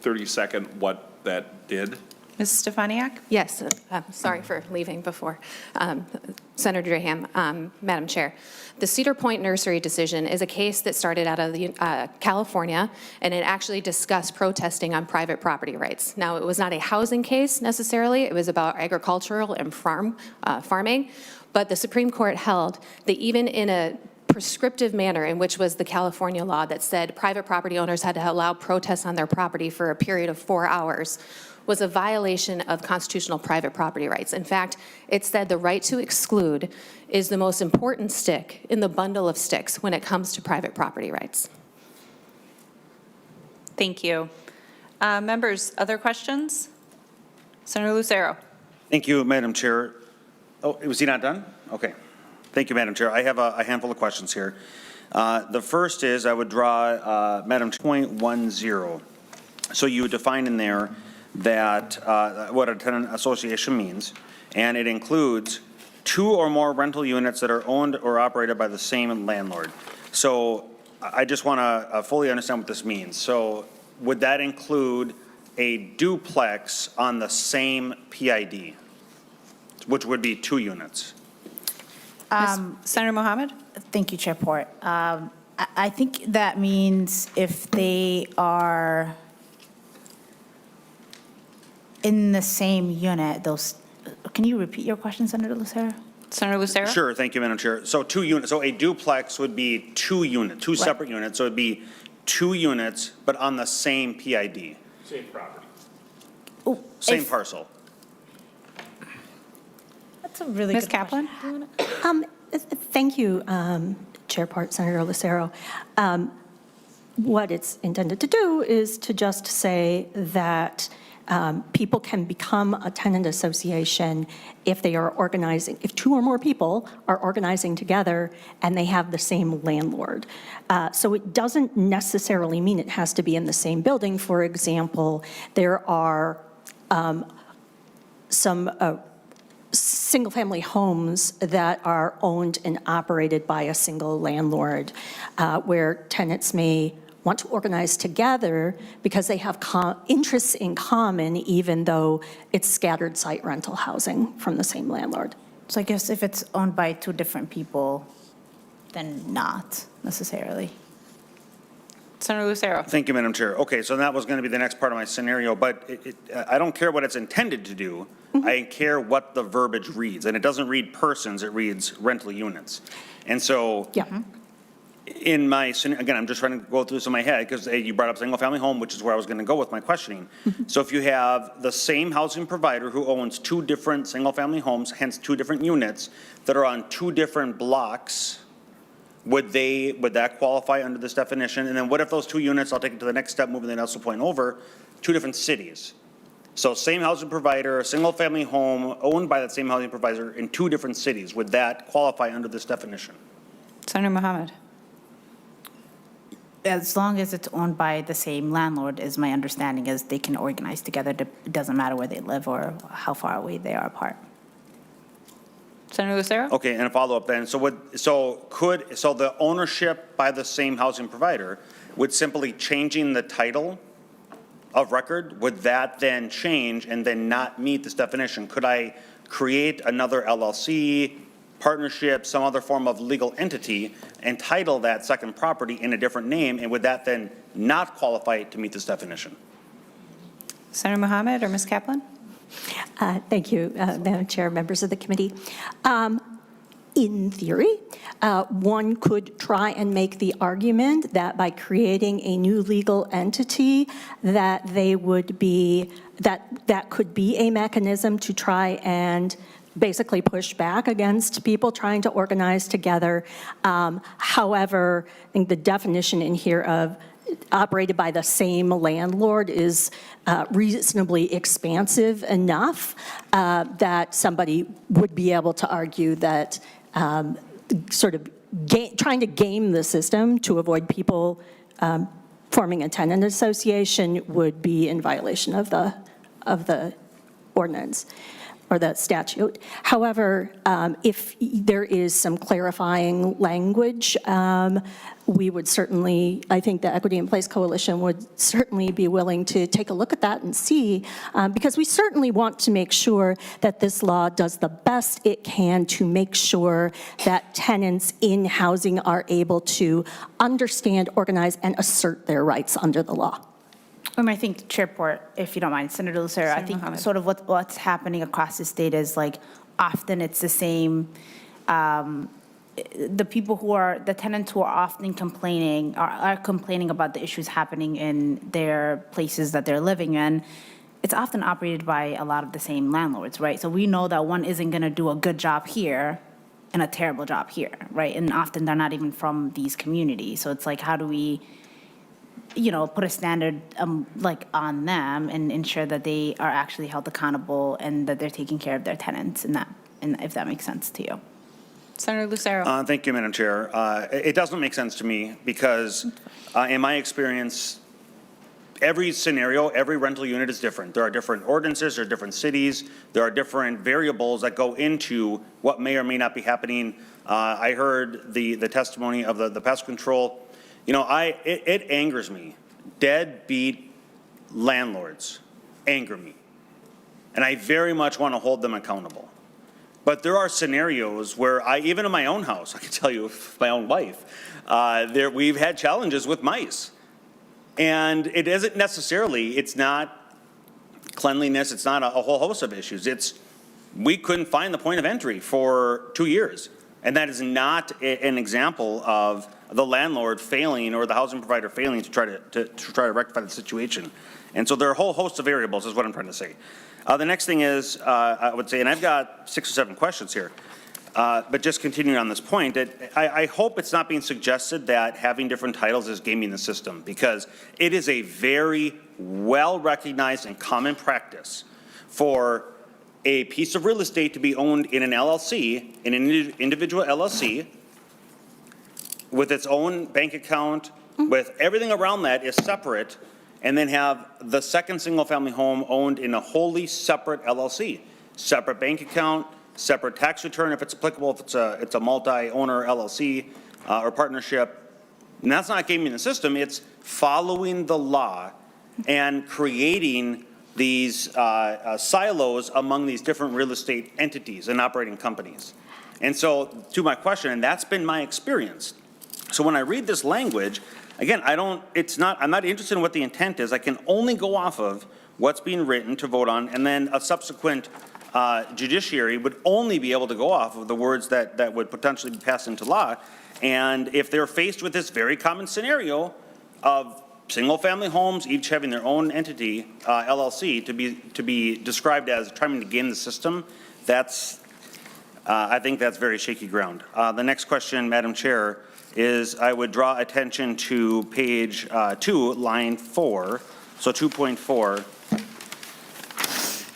30-second what that did? Ms. Stefaniak? Yes, sorry for leaving before. Senator Graham, Madam Chair. The Cedar Point Nursery decision is a case that started out of California, and it actually discussed protesting on private property rights. Now, it was not a housing case necessarily. It was about agricultural and farming. But the Supreme Court held that even in a prescriptive manner, in which was the California law that said private property owners had to allow protests on their property for a period of 4 hours, was a violation of constitutional private property rights. In fact, it said the right to exclude is the most important stick in the bundle of sticks when it comes to private property rights. Thank you. Members, other questions? Senator Lucero. Thank you, Madam Chair. Oh, was he not done? Okay. Thank you, Madam Chair. I have a handful of questions here. The first is I would draw, Madam Chair, 0.10. So you define in there that what a tenant association means, and it includes 2 or more rental units that are owned or operated by the same landlord. So I just want to fully understand what this means. So would that include a duplex on the same PID, which would be 2 units? Senator Mohamed? Thank you, Chair Port. I think that means if they are in the same unit, those, can you repeat your question, Senator Lucero? Senator Lucero? Sure, thank you, Madam Chair. So 2 units, so a duplex would be 2 units, 2 separate units, so it'd be 2 units, but on the same PID. Same property. Same parcel. That's a really Ms. good Kaplan? question. Thank you, Chair Part Senator Lucero. What it's intended to do is to just say that people can become a tenant association if they are organizing, if 2 or more people are organizing together and they have the same landlord. So it doesn't necessarily mean it has to be in the same building. For example, there are some single-family homes that are owned and operated by a single landlord, where tenants may want to organize together because they have interests in common, even though it's scattered site rental housing from the same landlord. So I guess if it's owned by 2 different people, then not necessarily. Senator Lucero? Thank you, Madam Chair. Okay, so that was going to be the next part of my scenario, but I don't care what it's intended to do. I care what the verbiage reads, and it doesn't read persons, it reads rental units. And so in my, again, I'm just trying to go through this in my head because you brought up single-family home, which is where I was going to go with my questioning. So if you have the same housing provider who owns 2 different single-family homes, hence 2 different units that are on 2 different blocks, would that qualify under this definition? And then what if those 2 units, I'll take it to the next step, moving the next point over, 2 different cities? So same housing provider, a single-family home owned by that same housing provider in 2 different cities, would that qualify under this definition? Senator Mohamed? As long as it's owned by the same landlord, is my understanding, is they can organize together. It doesn't matter where they live or how far away they are apart. Senator Lucero? Okay, and a follow-up then. So the ownership by the same housing provider, would simply changing the title of record, would that then change and then not meet this definition? Could I create another LLC, partnership, some other form of legal entity, and title that second property in a different name, and would that then not qualify to meet this definition? Senator Mohamed or Ms. Kaplan? Thank you, Madam Chair, members of the committee. In theory, one could try and make the argument that by creating a new legal entity, that they would be, that could be a mechanism to try and basically push back against people trying to organize together. However, I think the definition in here of operated by the same landlord is reasonably expansive enough that somebody would be able to argue that sort of trying to game the system to avoid people forming a tenant association would be in violation of the ordinance. or the statute. However, if there is some clarifying language, we would certainly, I think the Equity in Place Coalition would certainly be willing to take a look at that and see, because we certainly want to make sure that this law does the best it can to make sure that tenants in housing are able to understand, organize, and assert their rights under the law. I think, Chairport, if you don't mind, Senator Lucero, I think Mohamed. sort of what's happening across the state is like often it's the same, the people who are, the tenants who are often complaining, are complaining about the issues happening in their places that they're living in. It's often operated by a lot of the same landlords, right? So we know that one isn't going to do a good job here and a terrible job here, right? And often they're not even from these communities. So it's like, how do we, put a standard like on them and ensure that they are actually held accountable and that they're taking care of their tenants, and if that makes sense to you. Senator Lucero. Thank you, Madam Chair. It doesn't make sense to me because in my experience, every scenario, every rental unit is different. There are different ordinances, there are different cities, there are different variables that go into what may or may not be happening. I heard the testimony of the pest control. It angers me. Deadbeat landlords anger me. And I very much want to hold them accountable. But there are scenarios where even in my own house, I can tell you, my own wife, we've had challenges with mice. And it isn't necessarily, it's not cleanliness, it's not a whole host of issues. We couldn't find the point of entry for 2 years. And that is not an example of the landlord failing or the housing provider failing to try to rectify the situation. And so there are a whole host of variables is what I'm trying to say. The next thing is, I would say, and I've got 6 or 7 questions here, but just continuing on this point, I hope it's not being suggested that having different titles is gaming the system, because it is a very well-recognized and common practice for a piece of real estate to be owned in an LLC, in an individual LLC, with its own bank account, with everything around that is separate, and then have the second single-family home owned in a wholly separate LLC, separate bank account, separate tax return if it's applicable, if it's a multi-owner LLC or partnership. And that's not gaming the system, it's following the law and creating these silos among these different real estate entities and operating companies. And so, to my question, and that's been my experience. So when I read this language, again, I'm not interested in what the intent is. I can only go off of what's being written to vote on, and then a subsequent judiciary would only be able to go off of the words that would potentially be passed into law. And if they're faced with this very common scenario of single-family homes, each having their own entity, LLC, to be described as trying to game the system, I think that's very shaky ground. The next question, Madam Chair, is I would draw attention to page 2, line 4, so 2.4.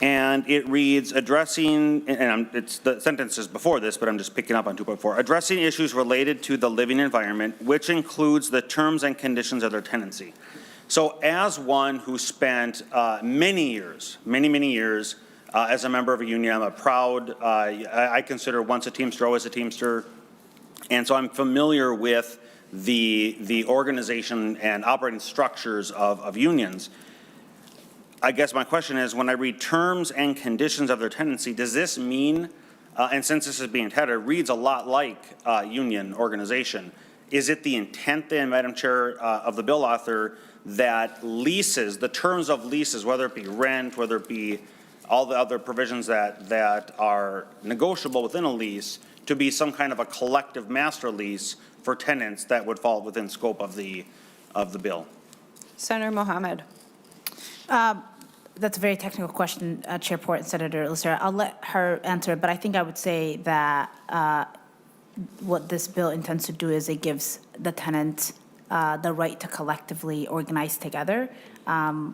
And it reads, addressing, and it's the sentences before this, but I'm just picking up on 2.4, addressing issues related to the living environment, which includes the terms and conditions of their tenancy. So as one who spent many years as a member of a union, I'm a proud, I consider once a Teamster, always a Teamster. And so I'm familiar with the organization and operating structures of unions. I guess my question is, when I read terms and conditions of their tenancy, does this mean, and since this is being touted, it reads a lot like union organization, is it the intent then, Madam Chair, of the bill author that leases, the terms of leases, whether it be rent, whether it be all the other provisions that are negotiable within a lease, to be some kind of a collective master lease for tenants that would fall within scope of the bill? Senator Mohamed. That's a very technical question, Chairport and Senator Lucero. I'll let her answer it, but I think I would say that what this bill intends to do is it gives the tenant the right to collectively organize together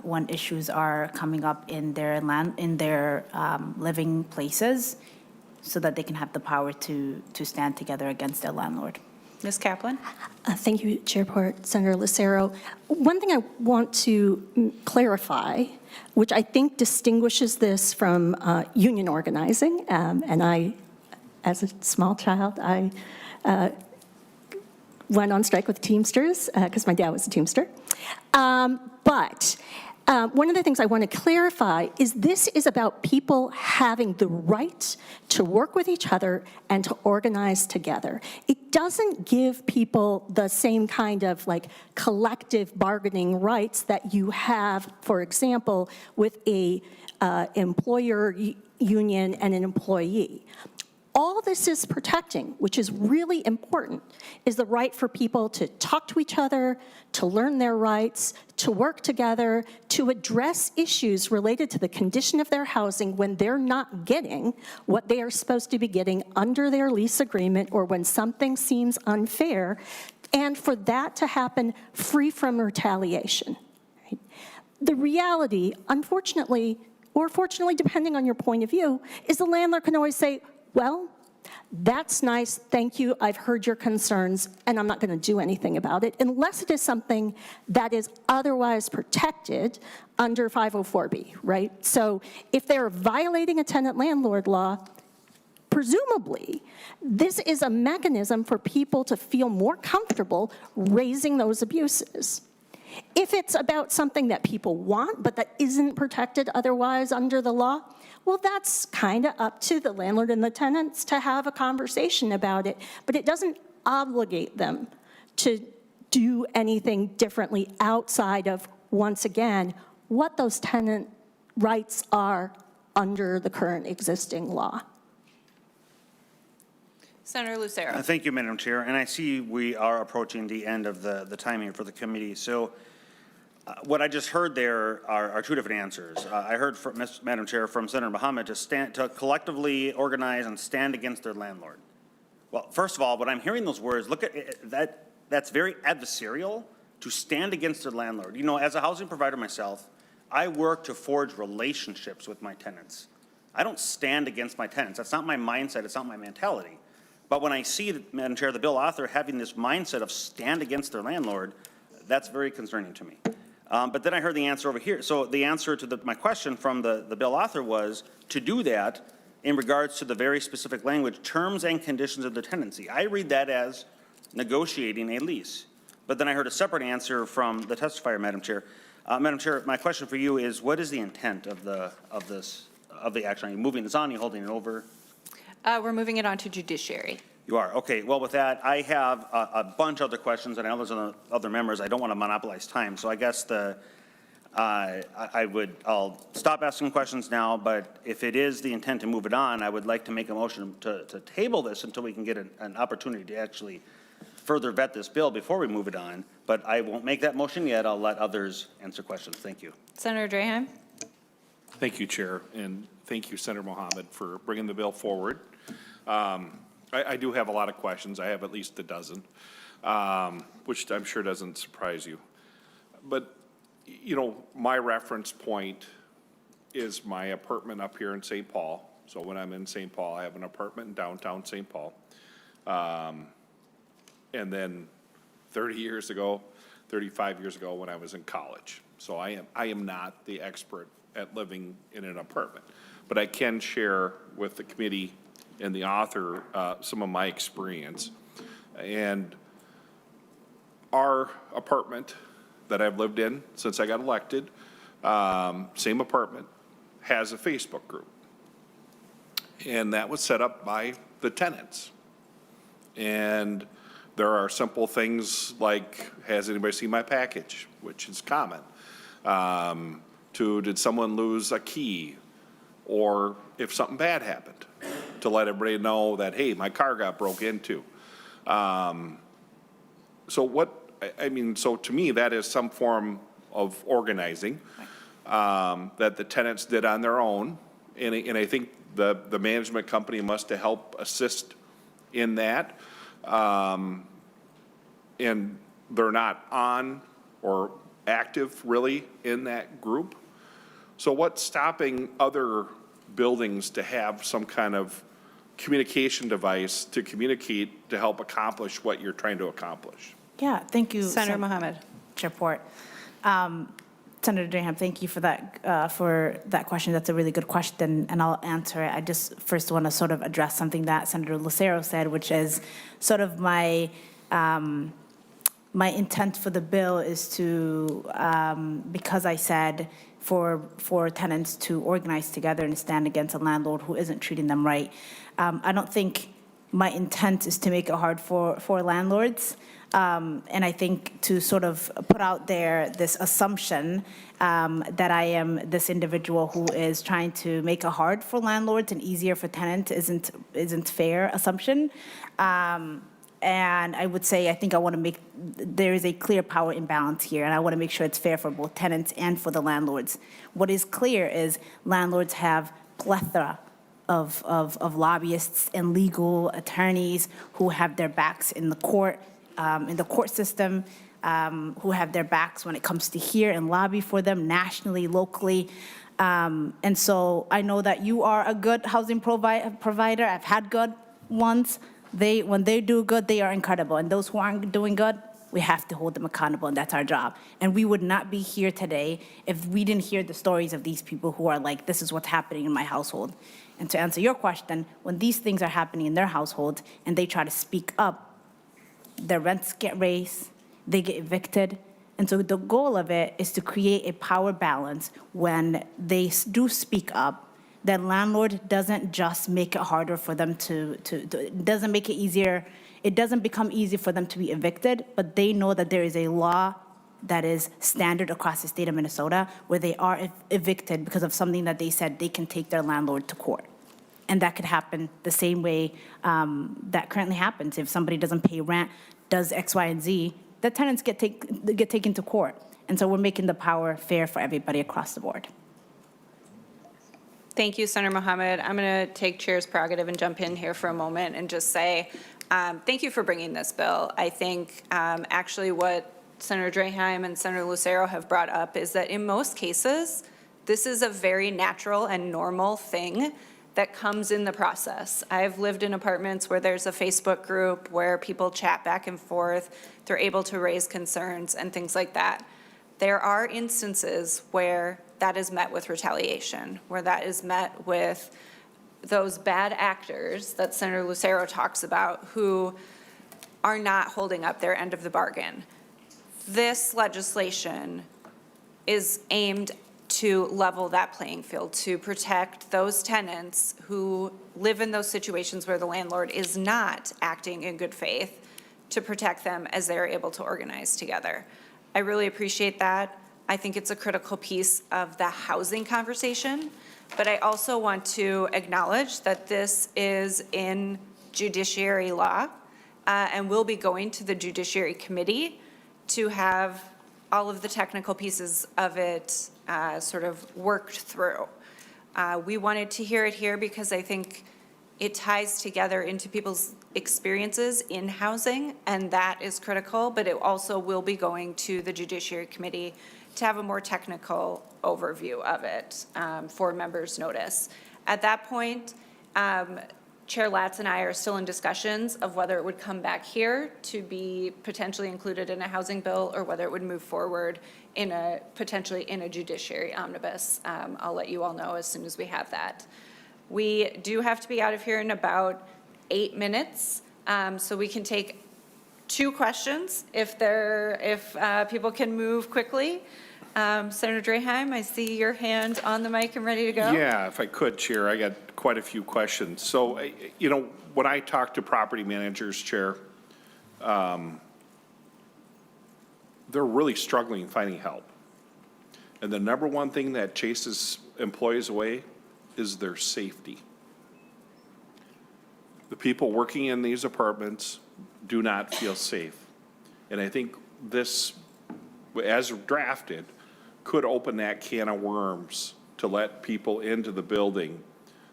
when issues are coming up in their living places, so that they can have the power to stand together against their landlord. Ms. Kaplan? Thank you, Chairport Senator Lucero. One thing I want to clarify, which I think distinguishes this from union organizing, and I, as a small child, I went on strike with Teamsters because my dad was a Teamster. But one of the things I want to clarify is this is about people having the right to work with each other and to organize together. It doesn't give people the same kind of like collective bargaining rights that you have, for example, with a employer union and an employee. All this is protecting, which is really important, is the right for people to talk to each other, to learn their rights, to work together, to address issues related to the condition of their housing when they're not getting what they are supposed to be getting under their lease agreement or when something seems unfair, and for that to happen free from retaliation. Right? The reality, unfortunately, or fortunately, depending on your point of view, is the landlord can always say, well, that's nice, thank you, I've heard your concerns, and I'm not going to do anything about it, unless it is something that is otherwise protected under 504B, right? So if they're violating a tenant-landlord law, presumably, this is a mechanism for people to feel more comfortable raising those abuses. If it's about something that people want, but that isn't protected otherwise under the law, well, that's kind of up to the landlord and the tenants to have a conversation about it, but it doesn't obligate them to do anything differently outside of, once again, what those tenant rights are under the current existing law. Senator Lucero? Thank you, Madam Chair. And I see we are approaching the end of the time here for the committee. So what I just heard there are two different answers. I heard from Madam Chair from Senator Mohamed to collectively organize and stand against their landlord. Well, first of all, when I'm hearing those words, look at it, that's very adversarial, to stand against their landlord. You know, as a housing provider myself, I work to forge relationships with my tenants. I don't stand against my tenants. That's not my mindset. It's not my mentality. But when I see, Madam Chair, the bill author having this mindset of stand against their landlord, that's very concerning to me. But then I heard the answer over here. So the answer to my question from the bill author was to do that in regards to the very specific language, terms and conditions of the tenancy. I read that as negotiating a lease. But then I heard a separate answer from the testifier, Madam Chair. Madam Chair, my question for you is, what is the intent of the action? Are you moving this on? Are you holding it over? We're moving it on to judiciary. You are? Okay. Well, with that, I have a bunch of other questions, and I know there's other members. I don't want to monopolize time. So I guess I'll stop asking questions now, but if it is the intent to move it on, I would like to make a motion to table this until we can get an opportunity to actually further vet this bill before we move it on. But I won't make that motion yet. I'll let others answer questions. Thank you. Senator Draheim? Thank you, Chair, and thank you, Senator Mohamed, for bringing the bill forward. I do have a lot of questions. I have at least a dozen, which I'm sure doesn't surprise you. But, you know, my reference point is my apartment up here in St. Paul. So when I'm in St. Paul, I have an apartment in downtown St. Paul. And then 30 years ago, 35 years ago when I was in college. So I am not the expert at living in an apartment. But I can share with the committee and the author some of my experience. And our apartment that I've lived in since I got elected, same apartment, has a Facebook group. And that was set up by the tenants. And there are simple things like, has anybody seen my package, which is common, to did someone lose a key, or if something bad happened, to let everybody know that, hey, my car got broke into. So to me, that is some form of organizing that the tenants did on their own. And I think the management company must have helped assist in that. And they're not on or active really in that group. So what's stopping other buildings to have some kind of communication device to communicate to help accomplish what you're trying to accomplish. Yeah, thank you. Senator Mohamed. Chairport. Senator Durham, thank you for that question. That's a really good question, and I'll answer it. I just first want to sort of address something that Senator Lucero said, which is sort of my intent for the bill is to, because I said for tenants to organize together and stand against a landlord who isn't treating them right. I don't think my intent is to make it hard for landlords. And I think to sort of put out there this assumption that I am this individual who is trying to make it hard for landlords and easier for tenants isn't fair assumption. And I would say I think I want to make, there is a clear power imbalance here, and I want to make sure it's fair for both tenants and for the landlords. What is clear is landlords have plethora of lobbyists and legal attorneys who have their backs in the court system, who have their backs when it comes to here and lobby for them nationally, locally. And so I know that you are a good housing provider. I've had good ones. When they do good, they are incredible. And those who aren't doing good, we have to hold them accountable, and that's our job. And we would not be here today if we didn't hear the stories of these people who are like, this is what's happening in my household. And to answer your question, when these things are happening in their household and they try to speak up, their rents get raised, they get evicted. And so the goal of it is to create a power balance when they do speak up. That landlord doesn't just make it harder for them it doesn't make it easier. It doesn't become easy for them to be evicted, but they know that there is a law that is standard across the state of Minnesota where they are evicted because of something that they said they can take their landlord to court. And that could happen the same way that currently happens. If somebody doesn't pay rent, does X, Y, and Z, the tenants get taken to court. And so we're making the power fair for everybody across the board. Thank you, Senator Mohamed. I'm going to take chair's prerogative and jump in here for a moment and just say thank you for bringing this bill. I think actually what Senator Draheim and Senator Lucero have brought up is that in most cases, this is a very natural and normal thing that comes in the process. I've lived in apartments where there's a Facebook group where people chat back and forth. They're able to raise concerns and things like that. There are instances where that is met with retaliation, where that is met with those bad actors that Senator Lucero talks about who are not holding up their end of the bargain. This legislation is aimed to level that playing field, to protect those tenants who live in those situations where the landlord is not acting in good faith, to protect them as they're able to organize together. I really appreciate that. I think it's a critical piece of the housing conversation, but I also want to acknowledge that this is in judiciary law and will be going to the Judiciary Committee to have all of the technical pieces of it sort of worked through. We wanted to hear it here because I think it ties together into people's experiences in housing, and that is critical, but it also will be going to the Judiciary Committee to have a more technical overview of it for members' notice. At that point, Chair Latz and I are still in discussions of whether it would come back here to be potentially included in a housing bill or whether it would move forward potentially in a judiciary omnibus. I'll let you all know as soon as we have that. We do have to be out of here in about 8 minutes, so we can take 2 questions if people can move quickly. Senator Draheim, I see your hand on the mic and ready to go. Yeah, if I could, Chair, I got quite a few questions. So, when I talk to property managers, Chair, they're really struggling finding help. And the number one thing that chases employees away is their safety. The people working in these apartments do not feel safe. And I think this, as drafted, could open that can of worms to let people into the building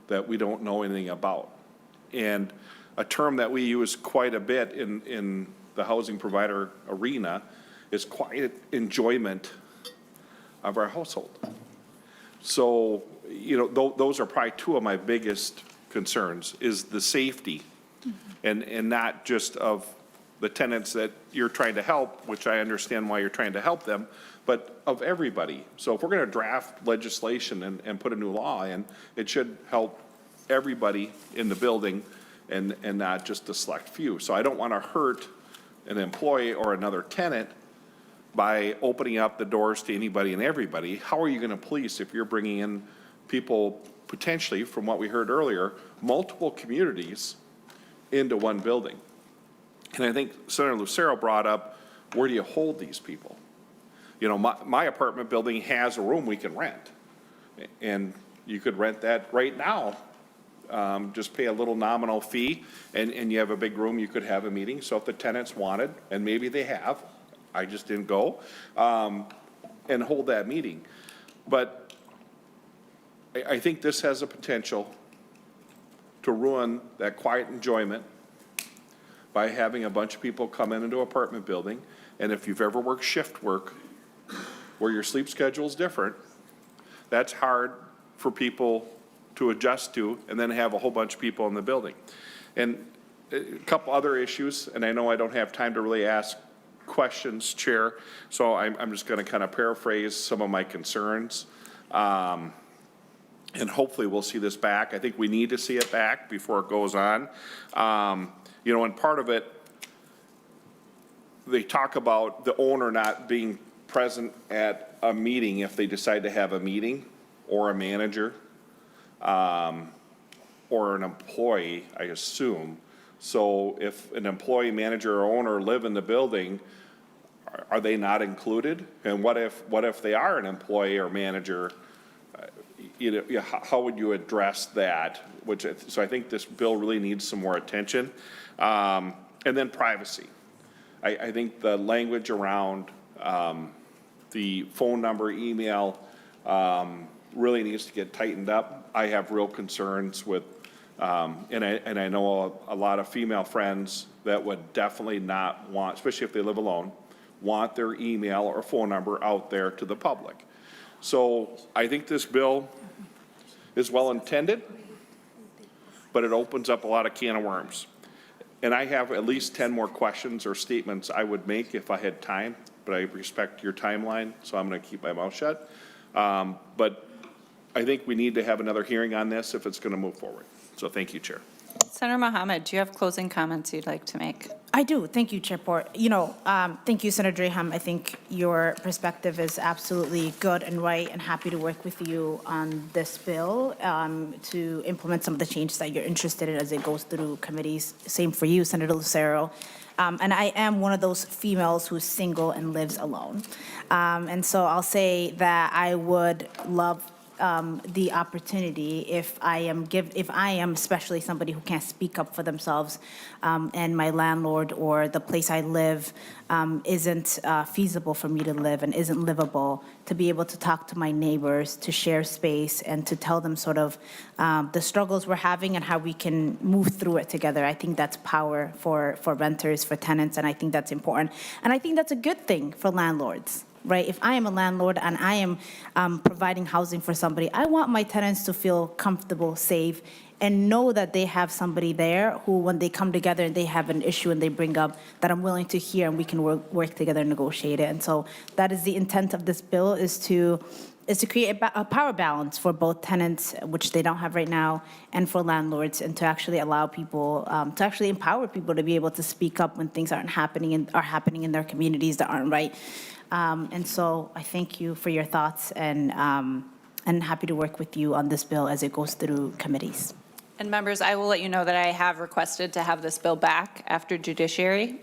that we don't know anything about. And a term that we use quite a bit in the housing provider arena is quiet enjoyment of our household. So, those are probably 2 of my biggest concerns is the safety, and not just of the tenants that you're trying to help, which I understand why you're trying to help them, but of everybody. So if we're going to draft legislation and put a new law in, it should help everybody in the building and not just a select few. So I don't want to hurt an employee or another tenant by opening up the doors to anybody and everybody. How are you going to police if you're bringing in people potentially, from what we heard earlier, multiple communities into one building? And I think Senator Lucero brought up, where do you hold these people? You know, my apartment building has a room we can rent. And you could rent that right now. Just pay a little nominal fee, and you have a big room, you could have a meeting. So if the tenants wanted, and maybe they have, I just didn't go, and hold that meeting. But I think this has a potential to ruin that quiet enjoyment by having a bunch of people come into an apartment building. And if you've ever worked shift work where your sleep schedule is different, that's hard for people to adjust to, and then have a whole bunch of people in the building. And a couple other issues, and I know I don't have time to really ask questions, Chair, so I'm just going to kind of paraphrase some of my concerns. And hopefully we'll see this back. I think we need to see it back before it goes on. You know, and part of it, they talk about the owner not being present at a meeting if they decide to have a meeting, or a manager, or an employee, I assume. So if an employee, manager, or owner live in the building, are they not included? And what if they are an employee or manager? You know, how would you address that? So I think this bill really needs some more attention. And then privacy. I think the language around the phone number, email, really needs to get tightened up. I have real concerns with, and I know a lot of female friends that would definitely not want, especially if they live alone, want their email or phone number out there to the public. So I think this bill is well intended, but it opens up a lot of can of worms. And I have at least 10 more questions or statements I would make if I had time, but I respect your timeline, so I'm going to keep my mouth shut. But I think we need to have another hearing on this if it's going to move forward. So thank you, Chair. Senator Mohamed, do you have closing comments you'd like to make? I do. Thank you, Chair Port. You know, thank you, Senator Draham. I think your perspective is absolutely good and right, and happy to work with you on this bill to implement some of the changes that you're interested in as it goes through committees. Same for you, Senator Lucero. And I am one of those females who's single and lives alone. And so I'll say that I would love the opportunity if I am especially somebody who can't speak up for themselves, and my landlord or the place I live isn't feasible for me to live and isn't livable, to be able to talk to my neighbors, to share space, and to tell them sort of the struggles we're having and how we can move through it together. I think that's power for renters, for tenants, and I think that's important. And I think that's a good thing for landlords. Right? If I am a landlord and I am providing housing for somebody, I want my tenants to feel comfortable, safe, and know that they have somebody there who, when they come together and they have an issue and they bring up, that I'm willing to hear and we can work together and negotiate it. And so that is the intent of this bill, is to create a power balance for both tenants, which they don't have right now, and for landlords, and to actually allow people, to actually empower people to be able to speak up when things aren't happening and are happening in their communities that aren't right. And so I thank you for your thoughts, and happy to work with you on this bill as it goes through committees. And members, I will let you know that I have requested to have this bill back after judiciary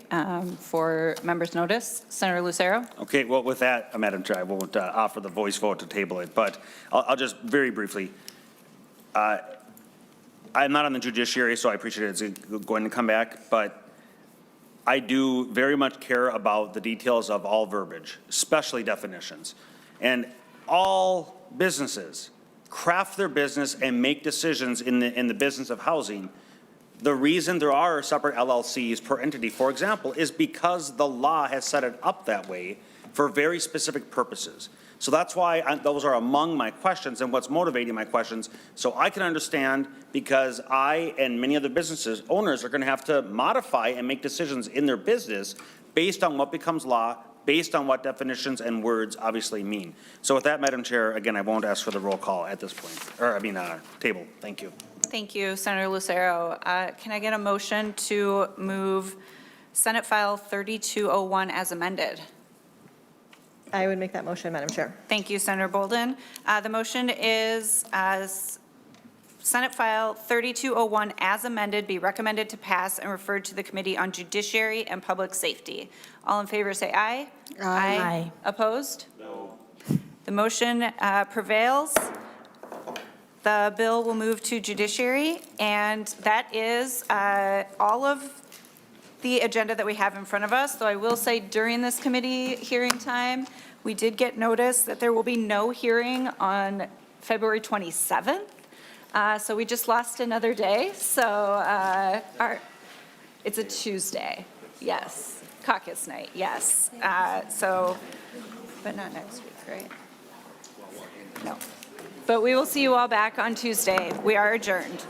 for members' notice. Senator Lucero? Okay, well, with that, Madam Chair, I won't offer the voice vote to table it, but I'll just very briefly. I'm not on the judiciary, so I appreciate it's going to come back, but I do very much care about the details of all verbiage, especially definitions. And all businesses craft their business and make decisions in the business of housing. The reason there are separate LLCs per entity, for example, is because the law has set it up that way for very specific purposes. So that's why those are among my questions and what's motivating my questions. So I can understand, because I and many other businesses, owners, are going to have to modify and make decisions in their business based on what becomes law, based on what definitions and words obviously mean. So with that, Madam Chair, again, I won't ask for the roll call at this point, table. Thank you. Thank you, Senator Lucero. Can I get a motion to move Senate File 3201 as amended? I would make that motion, Madam Chair. Thank you, Senator Boldon. The motion is Senate File 3201 as amended be recommended to pass and referred to the Committee on Judiciary and Public Safety. All in favor say aye. Aye. Opposed? No. The motion prevails. The bill will move to Judiciary, and that is all of the agenda that we have in front of us. Though I will say, during this committee hearing time, we did get notice that there will be no hearing on February 27th. So we just lost another day. So it's a Tuesday. Yes. Caucus night. Yes. But not next week, right? No. But we will see you all back on Tuesday. We are adjourned.